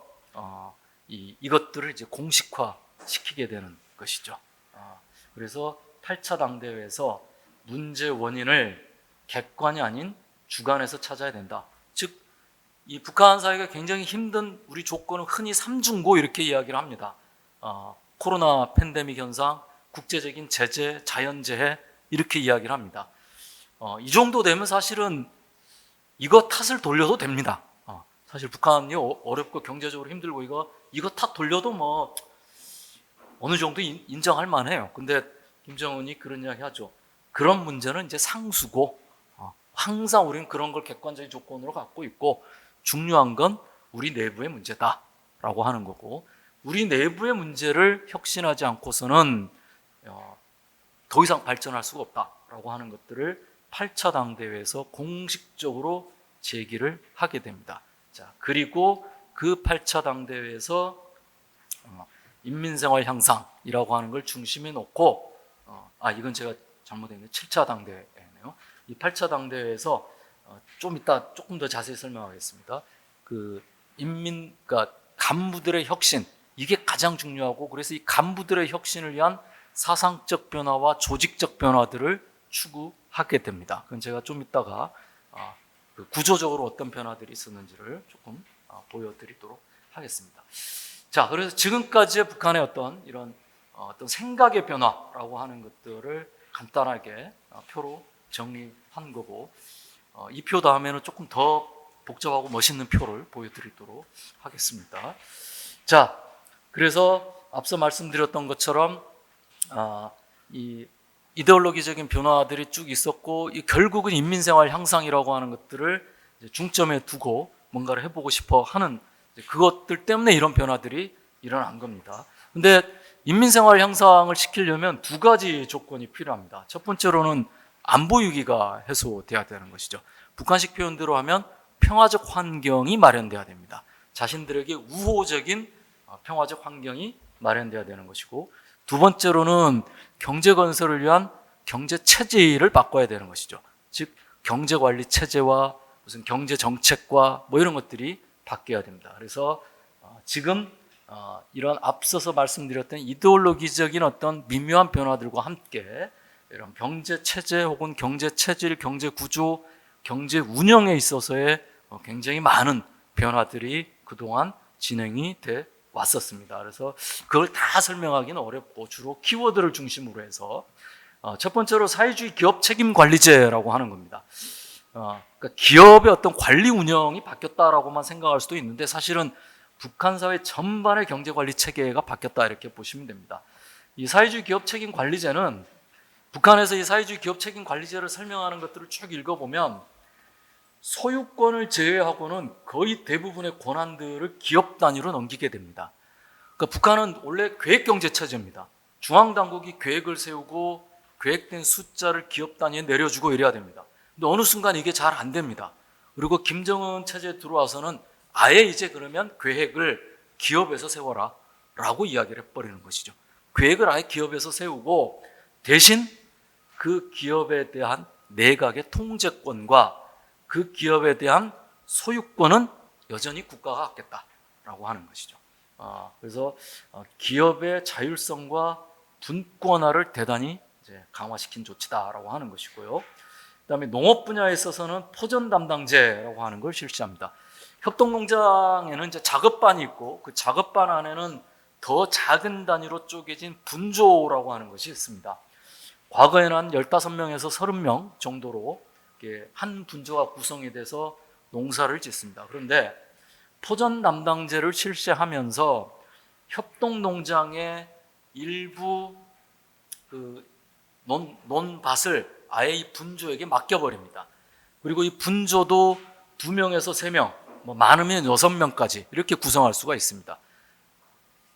이것들을 이제 공식화시키게 되는 것이죠. 그래서 8차 당대회에서 문제 원인을 객관이 아닌 주관에서 찾아야 된다. 즉, 이 북한 사회가 굉장히 힘든 우리 조건은 흔히 삼중고 이렇게 이야기를 합니다. 코로나 팬데믹 현상, 국제적인 제재, 자연재해 이렇게 이야기를 합니다. 이 정도 되면 사실은 이거 탓을 돌려도 됩니다. 사실 북한이 어렵고 경제적으로 힘들고 이거 탓 돌려도 뭐 어느 정도 인정할 만해요. 근데 김정은이 그런 이야기 하죠. 그런 문제는 이제 상수고 항상 우리는 그런 걸 객관적인 조건으로 갖고 있고 중요한 건 우리 내부의 문제다라고 하는 거고 우리 내부의 문제를 혁신하지 않고서는 더 이상 발전할 수가 없다라고 하는 것들을 8차 당대회에서 공식적으로 제기를 하게 됩니다. 자, 그리고 그 8차 당대회에서 인민생활 향상이라고 하는 걸 중심에 놓고 이건 제가 잘못했네요. 7차 당대회네요. 이 8차 당대회에서 좀 이따 조금 더 자세히 설명하겠습니다. 그러니까 간부들의 혁신 이게 가장 중요하고 그래서 이 간부들의 혁신을 위한 사상적 변화와 조직적 변화들을 추구하게 됩니다. 그건 제가 좀 이따가 구조적으로 어떤 변화들이 있었는지를 조금 보여드리도록 하겠습니다. 자, 그래서 지금까지의 북한의 어떤 이런 어떤 생각의 변화라고 하는 것들을 간단하게 표로 정리한 거고 이 표 다음에는 조금 더 복잡하고 멋있는 표를 보여드리도록 하겠습니다. 자, 그래서 앞서 말씀드렸던 것처럼 이 이데올로기적인 변화들이 쭉 있었고 결국은 인민생활 향상이라고 하는 것들을 중점에 두고 뭔가를 해보고 싶어 하는 그것들 때문에 이런 변화들이 일어난 겁니다. 근데 인민생활 향상을 시키려면 두 가지 조건이 필요합니다. 첫 번째로는 안보 위기가 해소돼야 되는 것이죠. 북한식 표현대로 하면 평화적 환경이 마련돼야 됩니다. 자신들에게 우호적인 평화적 환경이 마련돼야 되는 것이고 두 번째로는 경제 건설을 위한 경제 체제를 바꿔야 되는 것이죠. 즉 경제 관리 체제와 무슨 경제 정책과 뭐 이런 것들이 바뀌어야 됩니다. 그래서 지금 이런 앞서서 말씀드렸던 이데올로기적인 어떤 미묘한 변화들과 함께 이런 경제 체제 혹은 경제 체질, 경제 구조, 경제 운영에 있어서의 굉장히 많은 변화들이 그동안 진행이 돼 왔었습니다. 그래서 그걸 다 설명하기는 어렵고 주로 키워드를 중심으로 해서 첫 번째로 사회주의 기업 책임 관리제라고 하는 겁니다. 그러니까 기업의 어떤 관리 운영이 바뀌었다라고만 생각할 수도 있는데 사실은 북한 사회 전반의 경제 관리 체계가 바뀌었다 이렇게 보시면 됩니다. 이 사회주의 기업 책임 관리제는 북한에서 이 사회주의 기업 책임 관리제를 설명하는 것들을 쭉 읽어보면 소유권을 제외하고는 거의 대부분의 권한들을 기업 단위로 넘기게 됩니다. 그러니까 북한은 원래 계획경제 체제입니다. 중앙당국이 계획을 세우고 계획된 숫자를 기업 단위에 내려주고 이래야 됩니다. 근데 어느 순간 이게 잘 안 됩니다. 그리고 김정은 체제에 들어와서는 아예 이제 그러면 계획을 기업에서 세워라 라고 이야기를 해버리는 것이죠. 계획을 아예 기업에서 세우고 대신 그 기업에 대한 내각의 통제권과 그 기업에 대한 소유권은 여전히 국가가 갖겠다라고 하는 것이죠. 그래서 기업의 자율성과 분권화를 대단히 이제 강화시킨 조치다라고 하는 것이고요. 그다음에 농업 분야에 있어서는 포전 담당제라고 하는 걸 실시합니다. 협동농장에는 이제 작업반이 있고 그 작업반 안에는 더 작은 단위로 쪼개진 분조라고 하는 것이 있습니다. 과거에는 한 15명에서 30명 정도로 한 분조가 구성이 돼서 농사를 짓습니다. 그런데 포전 담당제를 실시하면서 협동농장의 일부 논밭을 아예 이 분조에게 맡겨버립니다. 그리고 이 분조도 2명에서 3명, 뭐 많으면 6명까지 이렇게 구성할 수가 있습니다.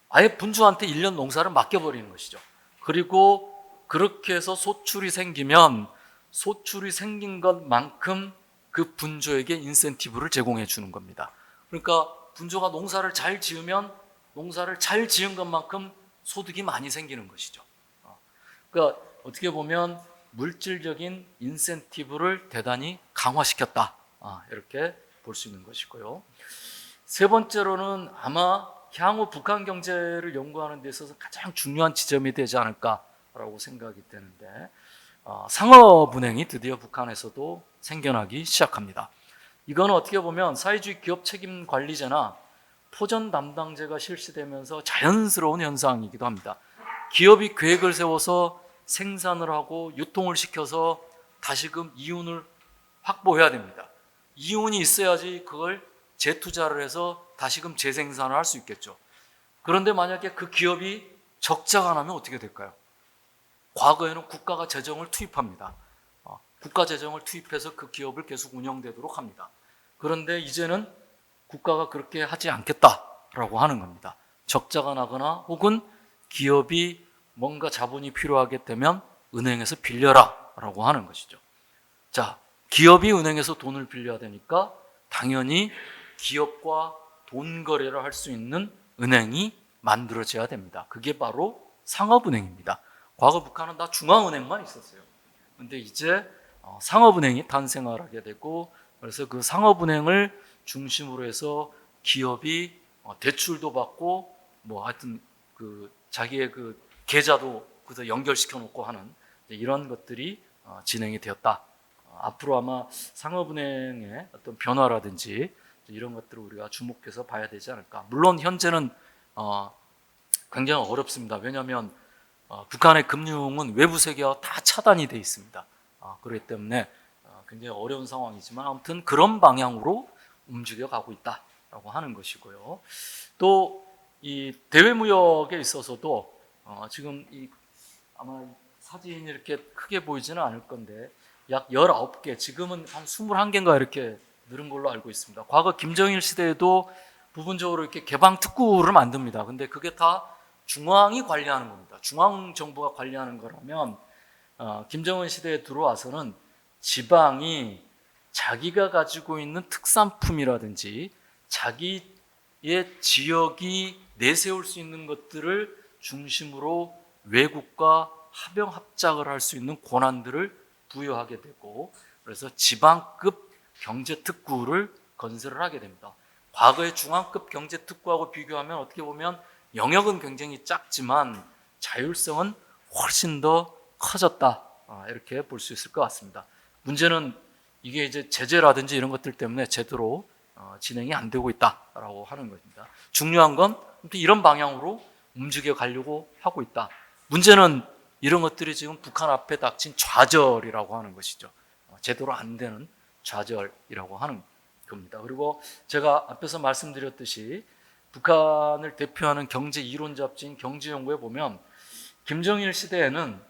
아예 분주한테 1년 농사를 맡겨버리는 것이죠. 그리고 그렇게 해서 소출이 생기면 소출이 생긴 것만큼 그 분조에게 인센티브를 제공해 주는 겁니다. 그러니까 분조가 농사를 잘 지으면 농사를 잘 지은 것만큼 소득이 많이 생기는 것이죠. 그러니까 어떻게 보면 물질적인 인센티브를 대단히 강화시켰다, 이렇게 볼 수 있는 것이고요. 세 번째로는 아마 향후 북한 경제를 연구하는 데 있어서 가장 중요한 지점이 되지 않을까라고 생각이 되는데 상업은행이 드디어 북한에서도 생겨나기 시작합니다. 이건 어떻게 보면 사회주의 기업 책임 관리제나 포전 담당제가 실시되면서 자연스러운 현상이기도 합니다. 기업이 계획을 세워서 생산을 하고 유통을 시켜서 다시금 이윤을 확보해야 됩니다. 이윤이 있어야지 그걸 재투자를 해서 다시금 재생산을 할 수 있겠죠. 그런데 만약에 그 기업이 적자가 나면 어떻게 될까요? 과거에는 국가가 재정을 투입합니다. 국가 재정을 투입해서 그 기업을 계속 운영되도록 합니다. 그런데 이제는 국가가 그렇게 하지 않겠다라고 하는 겁니다. 적자가 나거나 혹은 기업이 뭔가 자본이 필요하게 되면 은행에서 빌려라 라고 하는 것이죠. 자, 기업이 은행에서 돈을 빌려야 되니까 당연히 기업과 돈 거래를 할 수 있는 은행이 만들어져야 됩니다. 그게 바로 상업은행입니다. 과거 북한은 다 중앙은행만 있었어요. 근데 이제 상업은행이 탄생을 하게 되고, 그래서 그 상업은행을 중심으로 해서 기업이 대출도 받고 뭐 하여튼 그 자기의 그 계좌도 그래서 연결시켜 놓고 하는 이런 것들이 진행이 되었다. 앞으로 아마 상업은행의 어떤 변화라든지 이런 것들을 우리가 주목해서 봐야 되지 않을까. 물론 현재는 굉장히 어렵습니다. 왜냐하면 북한의 금융은 외부 세계와 다 차단이 돼 있습니다. 그렇기 때문에 굉장히 어려운 상황이지만 아무튼 그런 방향으로 움직여 가고 있다라고 하는 것이고요. 또 이 대외 무역에 있어서도 지금 아마 사진이 이렇게 크게 보이지는 않을 건데 약 19개, 지금은 한 21개인가 이렇게 늘은 걸로 알고 있습니다. 과거 김정일 시대에도 부분적으로 이렇게 개방 특구를 만듭니다. 근데 그게 다 중앙이 관리하는 겁니다. 중앙 정부가 관리하는 거라면 김정은 시대에 들어와서는 지방이 자기가 가지고 있는 특산품이라든지 자기의 지역이 내세울 수 있는 것들을 중심으로 외국과 합병 합작을 할 수 있는 권한들을 부여하게 되고, 그래서 지방급 경제특구를 건설을 하게 됩니다. 과거의 중앙급 경제특구하고 비교하면 어떻게 보면 영역은 굉장히 작지만 자율성은 훨씬 더 커졌다, 이렇게 볼 수 있을 것 같습니다. 문제는 이게 이제 제재라든지 이런 것들 때문에 제대로 진행이 안 되고 있다라고 하는 것입니다. 중요한 건 이런 방향으로 움직여 가려고 하고 있다. 문제는 이런 것들이 지금 북한 앞에 닥친 좌절이라고 하는 것이죠. 제대로 안 되는 좌절이라고 하는 겁니다. 그리고 제가 앞에서 말씀드렸듯이 북한을 대표하는 경제 이론 잡지인 경제연구에 보면 김정일 시대에는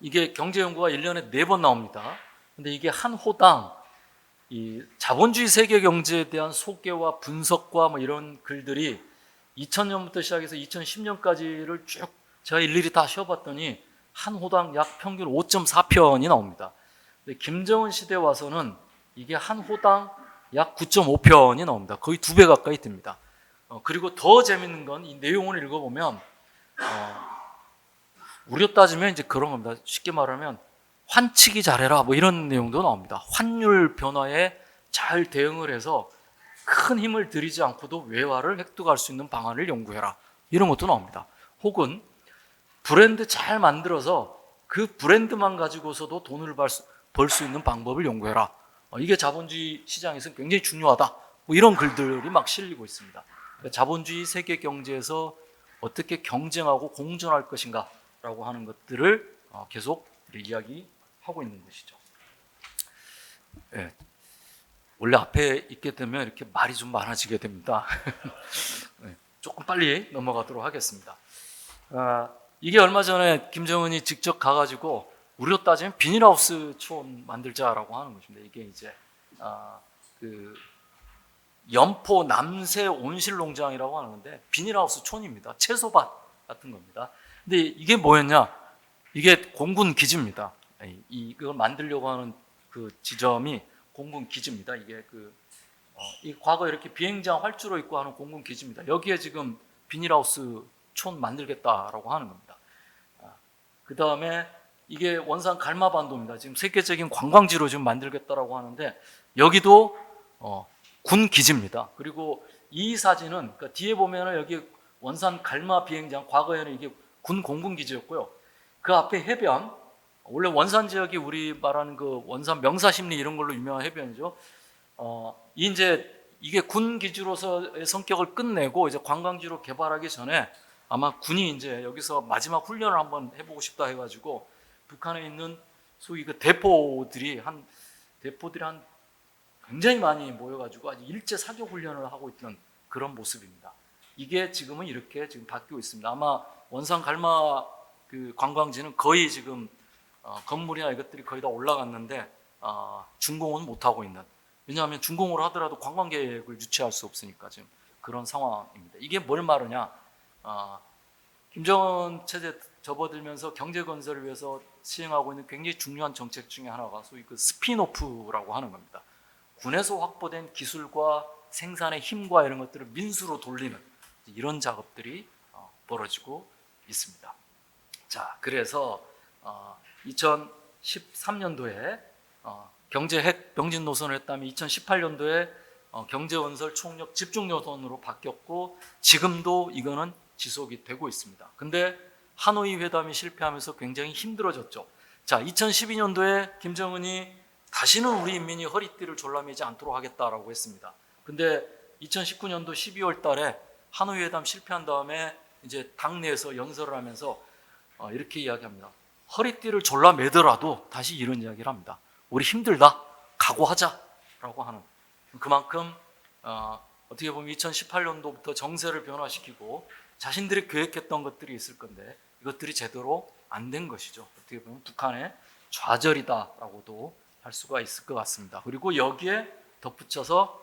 이게 경제연구가 1년에 4번 나옵니다. 근데 이게 한 호당 이 자본주의 세계 경제에 대한 소개와 분석과 뭐 이런 글들이 2000년부터 시작해서 2010년까지를 쭉 제가 일일이 다 쉬어봤더니 한 호당 약 평균 5.4편이 나옵니다. 근데 김정은 시대 와서는 이게 한 호당 약 9.5편이 나옵니다. 거의 2배 가까이 됩니다. 그리고 더 재밌는 건 이 내용을 읽어보면 우려 따지면 이제 그런 겁니다. 쉽게 말하면 환치기 잘해라 뭐 이런 내용도 나옵니다. 환율 변화에 잘 대응을 해서 큰 힘을 들이지 않고도 외화를 획득할 수 있는 방안을 연구해라 이런 것도 나옵니다. 혹은 브랜드 잘 만들어서 그 브랜드만 가지고서도 돈을 벌 수 있는 방법을 연구해라. 이게 자본주의 시장에서 굉장히 중요하다. 뭐 이런 글들이 막 실리고 있습니다. 그러니까 자본주의 세계 경제에서 어떻게 경쟁하고 공존할 것인가 라고 하는 것들을 계속 이야기하고 있는 것이죠. 네. 원래 앞에 있게 되면 이렇게 말이 좀 많아지게 됩니다. 네. 조금 빨리 넘어가도록 하겠습니다. 이게 얼마 전에 김정은이 직접 가가지고 우리로 따지면 비닐하우스 촌 만들자라고 하는 것입니다. 이게 이제 그 연포 남새 온실농장이라고 하는데 비닐하우스 촌입니다. 채소밭 같은 겁니다. 근데 이게 뭐였냐? 이게 공군 기지입니다. 이걸 만들려고 하는 그 지점이 공군 기지입니다. 이게 이 과거 이렇게 비행장 활주로 있고 하는 공군 기지입니다. 여기에 지금 비닐하우스 촌 만들겠다라고 하는 겁니다. 그 다음에 이게 원산 갈마반도입니다. 지금 세계적인 관광지로 지금 만들겠다라고 하는데 여기도 군 기지입니다. 그리고 이 사진은 그러니까 뒤에 보면은 여기 원산 갈마 비행장 과거에는 이게 군 공군 기지였고요. 그 앞에 해변 원래 원산 지역이 우리 말하는 그 원산 명사심리 이런 걸로 유명한 해변이죠. 이제 이게 군 기지로서의 성격을 끝내고 이제 관광지로 개발하기 전에 아마 군이 이제 여기서 마지막 훈련을 한번 해보고 싶다 해가지고 북한에 있는 소위 그 대포들이 한 굉장히 많이 모여가지고 아주 일제 사격 훈련을 하고 있던 그런 모습입니다. 이게 지금은 이렇게 지금 바뀌고 있습니다. 아마 원산 갈마 그 관광지는 거의 지금 건물이나 이것들이 거의 다 올라갔는데 준공은 못 하고 있는. 왜냐하면 준공을 하더라도 관광객을 유치할 수 없으니까 지금 그런 상황입니다. 이게 뭘 말하냐? 김정은 체제 접어들면서 경제 건설을 위해서 시행하고 있는 굉장히 중요한 정책 중에 하나가 소위 그 스피노프라고 하는 겁니다. 군에서 확보된 기술과 생산의 힘과 이런 것들을 민수로 돌리는 이런 작업들이 벌어지고 있습니다. 자, 그래서 2013년도에 경제 핵 병진 노선을 했다면 2018년도에 경제 건설 총력 집중 노선으로 바뀌었고 지금도 이거는 지속이 되고 있습니다. 근데 하노이 회담이 실패하면서 굉장히 힘들어졌죠. 자, 2012년도에 김정은이 다시는 우리 인민이 허리띠를 졸라매지 않도록 하겠다라고 했습니다. 근데 2019년도 12월 달에 하노이 회담 실패한 다음에 이제 당내에서 연설을 하면서 이렇게 이야기합니다. 허리띠를 졸라매더라도 다시 이런 이야기를 합니다. 우리 힘들다. 각오하자라고 하는. 그만큼 어떻게 보면 2018년도부터 정세를 변화시키고 자신들이 계획했던 것들이 있을 건데 이것들이 제대로 안 된 것이죠. 어떻게 보면 북한의 좌절이다라고도 할 수가 있을 것 같습니다. 그리고 여기에 덧붙여서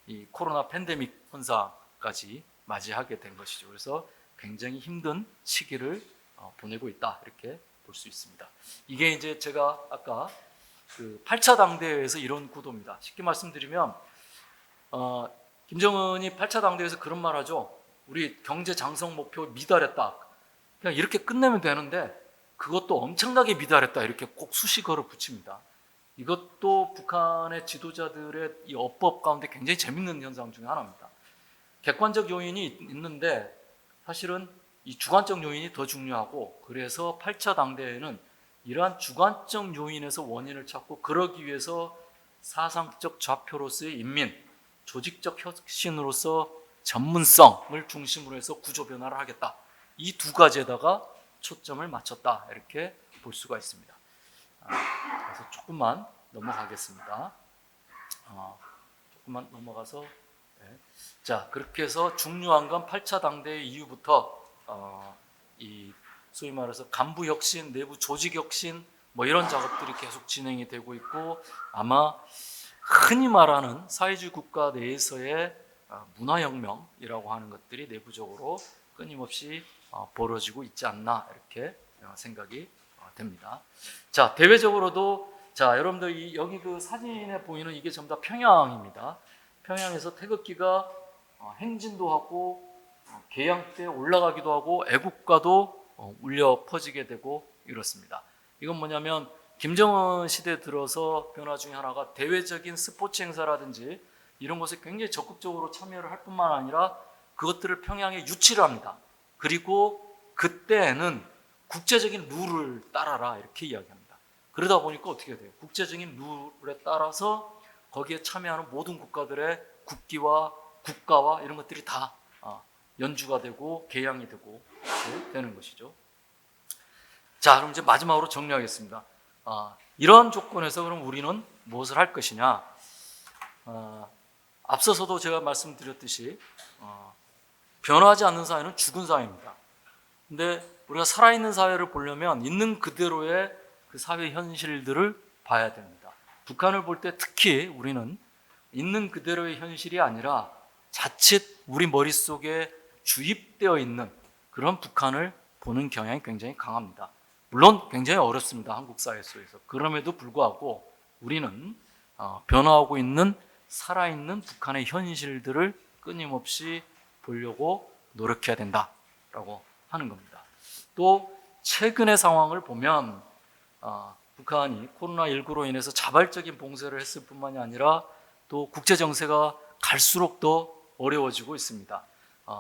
이 코로나 팬데믹 현상까지 맞이하게 된 것이죠. 그래서 굉장히 힘든 시기를 보내고 있다 이렇게 볼 수 있습니다. 이게 이제 제가 아까 그 8차 당대회에서 이런 구도입니다. 쉽게 말씀드리면 김정은이 8차 당대회에서 그런 말 하죠. 우리 경제 장성 목표 미달했다. 그냥 이렇게 끝내면 되는데 그것도 엄청나게 미달했다. 이렇게 꼭 수식어를 붙입니다. 이것도 북한의 지도자들의 이 어법 가운데 굉장히 재밌는 현상 중에 하나입니다. 객관적 요인이 있는데 사실은 이 주관적 요인이 더 중요하고, 그래서 8차 당대회는 이러한 주관적 요인에서 원인을 찾고, 그러기 위해서 사상적 좌표로서의 인민, 조직적 혁신으로서 전문성을 중심으로 해서 구조 변화를 하겠다. 이 두 가지에다가 초점을 맞췄다, 이렇게 볼 수가 있습니다. 그래서 조금만 넘어가겠습니다. 조금만 넘어가서, 네. 자, 그렇게 해서 중요한 건 8차 당대회 이후부터 이 소위 말해서 간부 혁신, 내부 조직 혁신, 뭐 이런 작업들이 계속 진행이 되고 있고, 아마 흔히 말하는 사회주의 국가 내에서의 문화혁명이라고 하는 것들이 내부적으로 끊임없이 벌어지고 있지 않나, 이렇게 생각이 됩니다. 자, 대외적으로도, 자, 여러분들 여기 그 사진에 보이는 이게 전부 다 평양입니다. 평양에서 태극기가 행진도 하고 개양 때 올라가기도 하고 애국가도 울려 퍼지게 되고 이렇습니다. 이건 뭐냐면 김정은 시대 들어서 변화 중에 하나가 대외적인 스포츠 행사라든지 이런 것에 굉장히 적극적으로 참여를 할 뿐만 아니라 그것들을 평양에 유치를 합니다. 그리고 그때는 국제적인 룰을 따라라, 이렇게 이야기합니다. 그러다 보니까 어떻게 돼요? 국제적인 룰에 따라서 거기에 참여하는 모든 국가들의 국기와 국가와 이런 것들이 다 연주가 되고 개양이 되고 되는 것이죠. 자, 그럼 이제 마지막으로 정리하겠습니다. 이런 조건에서 그럼 우리는 무엇을 할 것이냐? 앞서서도 제가 말씀드렸듯이 변화하지 않는 사회는 죽은 사회입니다. 근데 우리가 살아있는 사회를 보려면 있는 그대로의 그 사회 현실들을 봐야 됩니다. 북한을 볼 때 특히 우리는 있는 그대로의 현실이 아니라 자칫 우리 머릿속에 주입되어 있는 그런 북한을 보는 경향이 굉장히 강합니다. 물론 굉장히 어렵습니다. 한국 사회 속에서. 그럼에도 불구하고 우리는 변화하고 있는 살아있는 북한의 현실들을 끊임없이 보려고 노력해야 된다라고 하는 겁니다. 또 최근의 상황을 보면 북한이 코로나19로 인해서 자발적인 봉쇄를 했을 뿐만이 아니라 또 국제 정세가 갈수록 더 어려워지고 있습니다.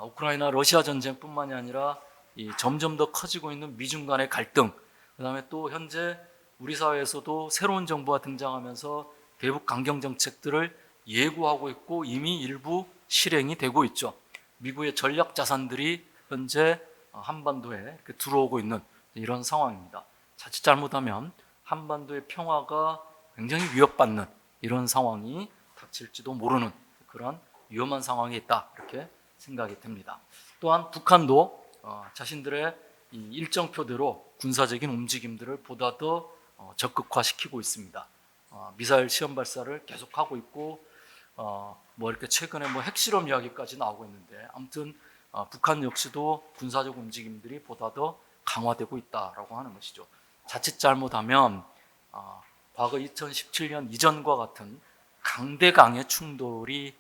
우크라이나 러시아 전쟁뿐만이 아니라 이 점점 더 커지고 있는 미중 간의 갈등, 그 다음에 또 현재 우리 사회에서도 새로운 정부가 등장하면서 대북 강경 정책들을 예고하고 있고 이미 일부 실행이 되고 있죠. 미국의 전략 자산들이 현재 한반도에 이렇게 들어오고 있는 이런 상황입니다. 자칫 잘못하면 한반도의 평화가 굉장히 위협받는 이런 상황이 닥칠지도 모르는 그런 위험한 상황에 있다, 이렇게 생각이 됩니다. 또한 북한도 자신들의 이 일정표대로 군사적인 움직임들을 보다 더 적극화시키고 있습니다. 미사일 시험 발사를 계속하고 있고 뭐 이렇게 최근에 뭐 핵실험 이야기까지 나오고 있는데, 아무튼 북한 역시도 군사적 움직임들이 보다 더 강화되고 있다라고 하는 것이죠. 자칫 잘못하면 과거 2017년 이전과 같은 강대강의 충돌이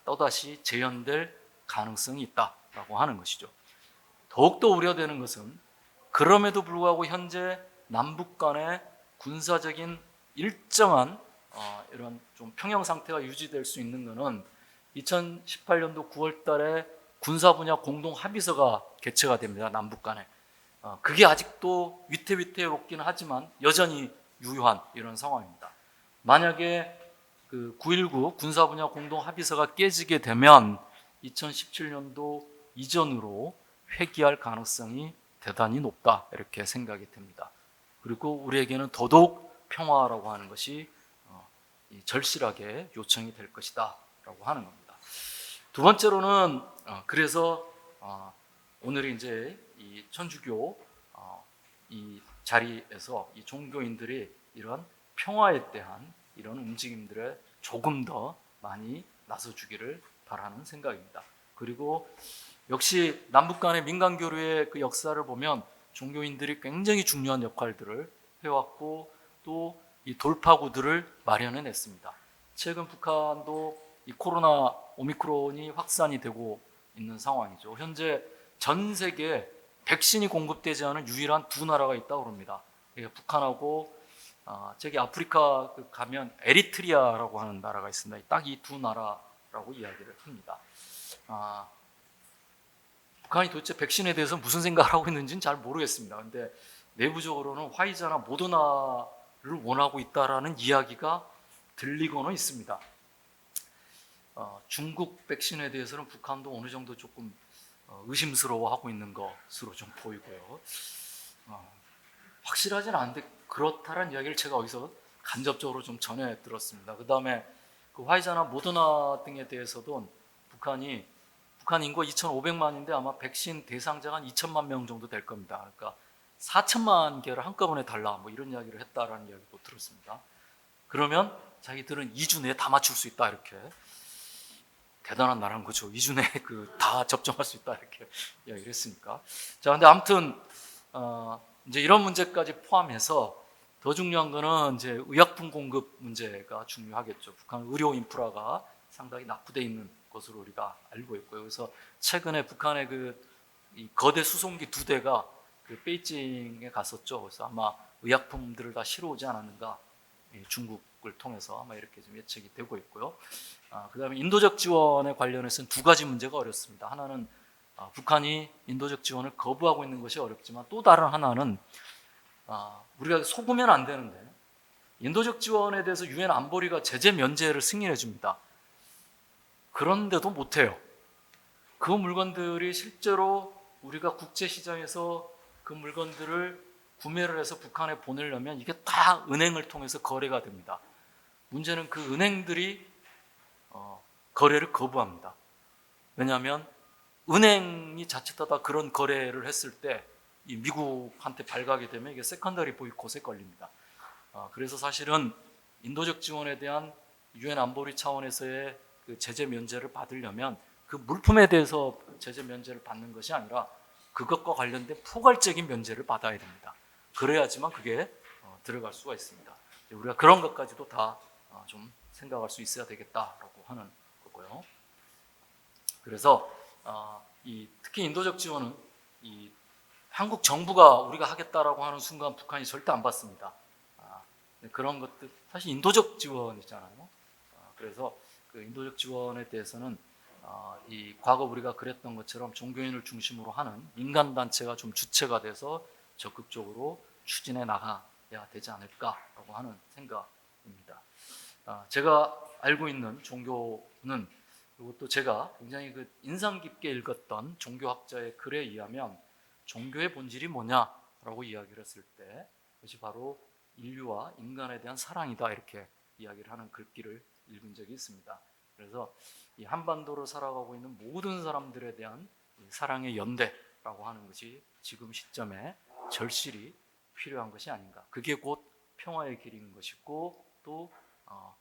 또다시 재현될 가능성이 있다라고 하는 것이죠. 더욱더 우려되는 것은 그럼에도 불구하고 현재 남북 간의 군사적인 일정한 이런 좀 평형 상태가 유지될 수 있는 것은 2018년도 9월 달에 군사 분야 공동 합의서가 개최가 됩니다. 남북 간에. 그게 아직도 위태위태롭기는 하지만 여전히 유효한 이런 상황입니다. 만약에 그 9.19 군사 분야 공동 합의서가 깨지게 되면 2017년도 이전으로 회귀할 가능성이 대단히 높다, 이렇게 생각이 됩니다. 그리고 우리에게는 더더욱 평화라고 하는 것이 절실하게 요청이 될 것이다 라고 하는 겁니다. 두 번째로는 그래서 오늘 이제 이 천주교 이 자리에서 이 종교인들이 이런 평화에 대한 이런 움직임들에 조금 더 많이 나서주기를 바라는 생각입니다. 그리고 역시 남북 간의 민간 교류의 그 역사를 보면 종교인들이 굉장히 중요한 역할들을 해왔고 또 이 돌파구들을 마련해냈습니다. 최근 북한도 이 코로나 오미크론이 확산이 되고 있는 상황이죠. 현재 전 세계에 백신이 공급되지 않은 유일한 두 나라가 있다고 합니다. 북한하고 저기 아프리카 가면 에리트리아라고 하는 나라가 있습니다. 딱 이 두 나라라고 이야기를 합니다. 북한이 도대체 백신에 대해서 무슨 생각을 하고 있는지는 잘 모르겠습니다. 근데 내부적으로는 화이자나 모더나를 원하고 있다라는 이야기가 들리고는 있습니다. 중국 백신에 대해서는 북한도 어느 정도 조금 의심스러워하고 있는 것으로 좀 보이고요. 확실하진 않은데 그렇다는 이야기를 제가 어디서 간접적으로 좀 전해 들었습니다. 그 다음에 그 화이자나 모더나 등에 대해서도 북한 인구 2,500만인데 아마 백신 대상자가 한 2천만 명 정도 될 겁니다. 그러니까 4천만 개를 한꺼번에 달라 뭐 이런 이야기를 했다라는 이야기도 들었습니다. 그러면 자기들은 2주 내에 다 맞출 수 있다 이렇게. 대단한 나라인 거죠. 2주 내에 다 접종할 수 있다 이렇게 이야기를 했으니까. 자, 근데 아무튼 이제 이런 문제까지 포함해서 더 중요한 거는 이제 의약품 공급 문제가 중요하겠죠. 북한 의료 인프라가 상당히 낙후되어 있는 것으로 우리가 알고 있고요. 그래서 최근에 북한의 이 거대 수송기 2대가 베이징에 갔었죠. 그래서 아마 의약품들을 다 실어오지 않았는가, 중국을 통해서 아마 이렇게 좀 예측이 되고 있고요. 그다음에 인도적 지원에 관련해서는 두 가지 문제가 어렵습니다. 하나는 북한이 인도적 지원을 거부하고 있는 것이 어렵지만 또 다른 하나는 우리가 속으면 안 되는데 인도적 지원에 대해서 유엔 안보리가 제재 면제를 승인해 줍니다. 그런데도 못해요. 그 물건들이 실제로 우리가 국제시장에서 그 물건들을 구매를 해서 북한에 보내려면 이게 다 은행을 통해서 거래가 됩니다. 문제는 그 은행들이 거래를 거부합니다. 왜냐하면 은행이 자칫하다 그런 거래를 했을 때 이 미국한테 발각이 되면 이게 세컨더리 보이콧에 걸립니다. 그래서 사실은 인도적 지원에 대한 유엔 안보리 차원에서의 그 제재 면제를 받으려면 그 물품에 대해서 제재 면제를 받는 것이 아니라 그것과 관련된 포괄적인 면제를 받아야 됩니다. 그래야지만 그게 들어갈 수가 있습니다. 우리가 그런 것까지도 다 좀 생각할 수 있어야 되겠다라고 하는 거고요. 그래서 특히 인도적 지원은 한국 정부가 우리가 하겠다라고 하는 순간 북한이 절대 안 받습니다. 그런 것들 사실 인도적 지원이잖아요. 그래서 그 인도적 지원에 대해서는 이 과거 우리가 그랬던 것처럼 종교인을 중심으로 하는 민간 단체가 좀 주체가 돼서 적극적으로 추진해 나가야 되지 않을까라고 하는 생각입니다. 제가 알고 있는 종교는, 그리고 또 제가 굉장히 인상 깊게 읽었던 종교학자의 글에 의하면 종교의 본질이 뭐냐라고 이야기를 했을 때 그것이 바로 인류와 인간에 대한 사랑이다 이렇게 이야기를 하는 글귀를 읽은 적이 있습니다. 그래서 이 한반도를 살아가고 있는 모든 사람들에 대한 사랑의 연대라고 하는 것이 지금 시점에 절실히 필요한 것이 아닌가. 그게 곧 평화의 길인 것이고 또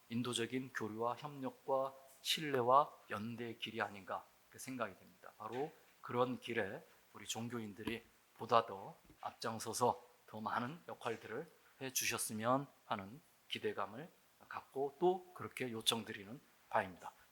인도적인 교류와 협력과 신뢰와 연대의 길이 아닌가 생각이 됩니다. 바로 그런 길에 우리 종교인들이 보다 더 앞장서서 더 많은 역할들을 해주셨으면 하는 기대감을 갖고 또 그렇게 요청드리는 바입니다.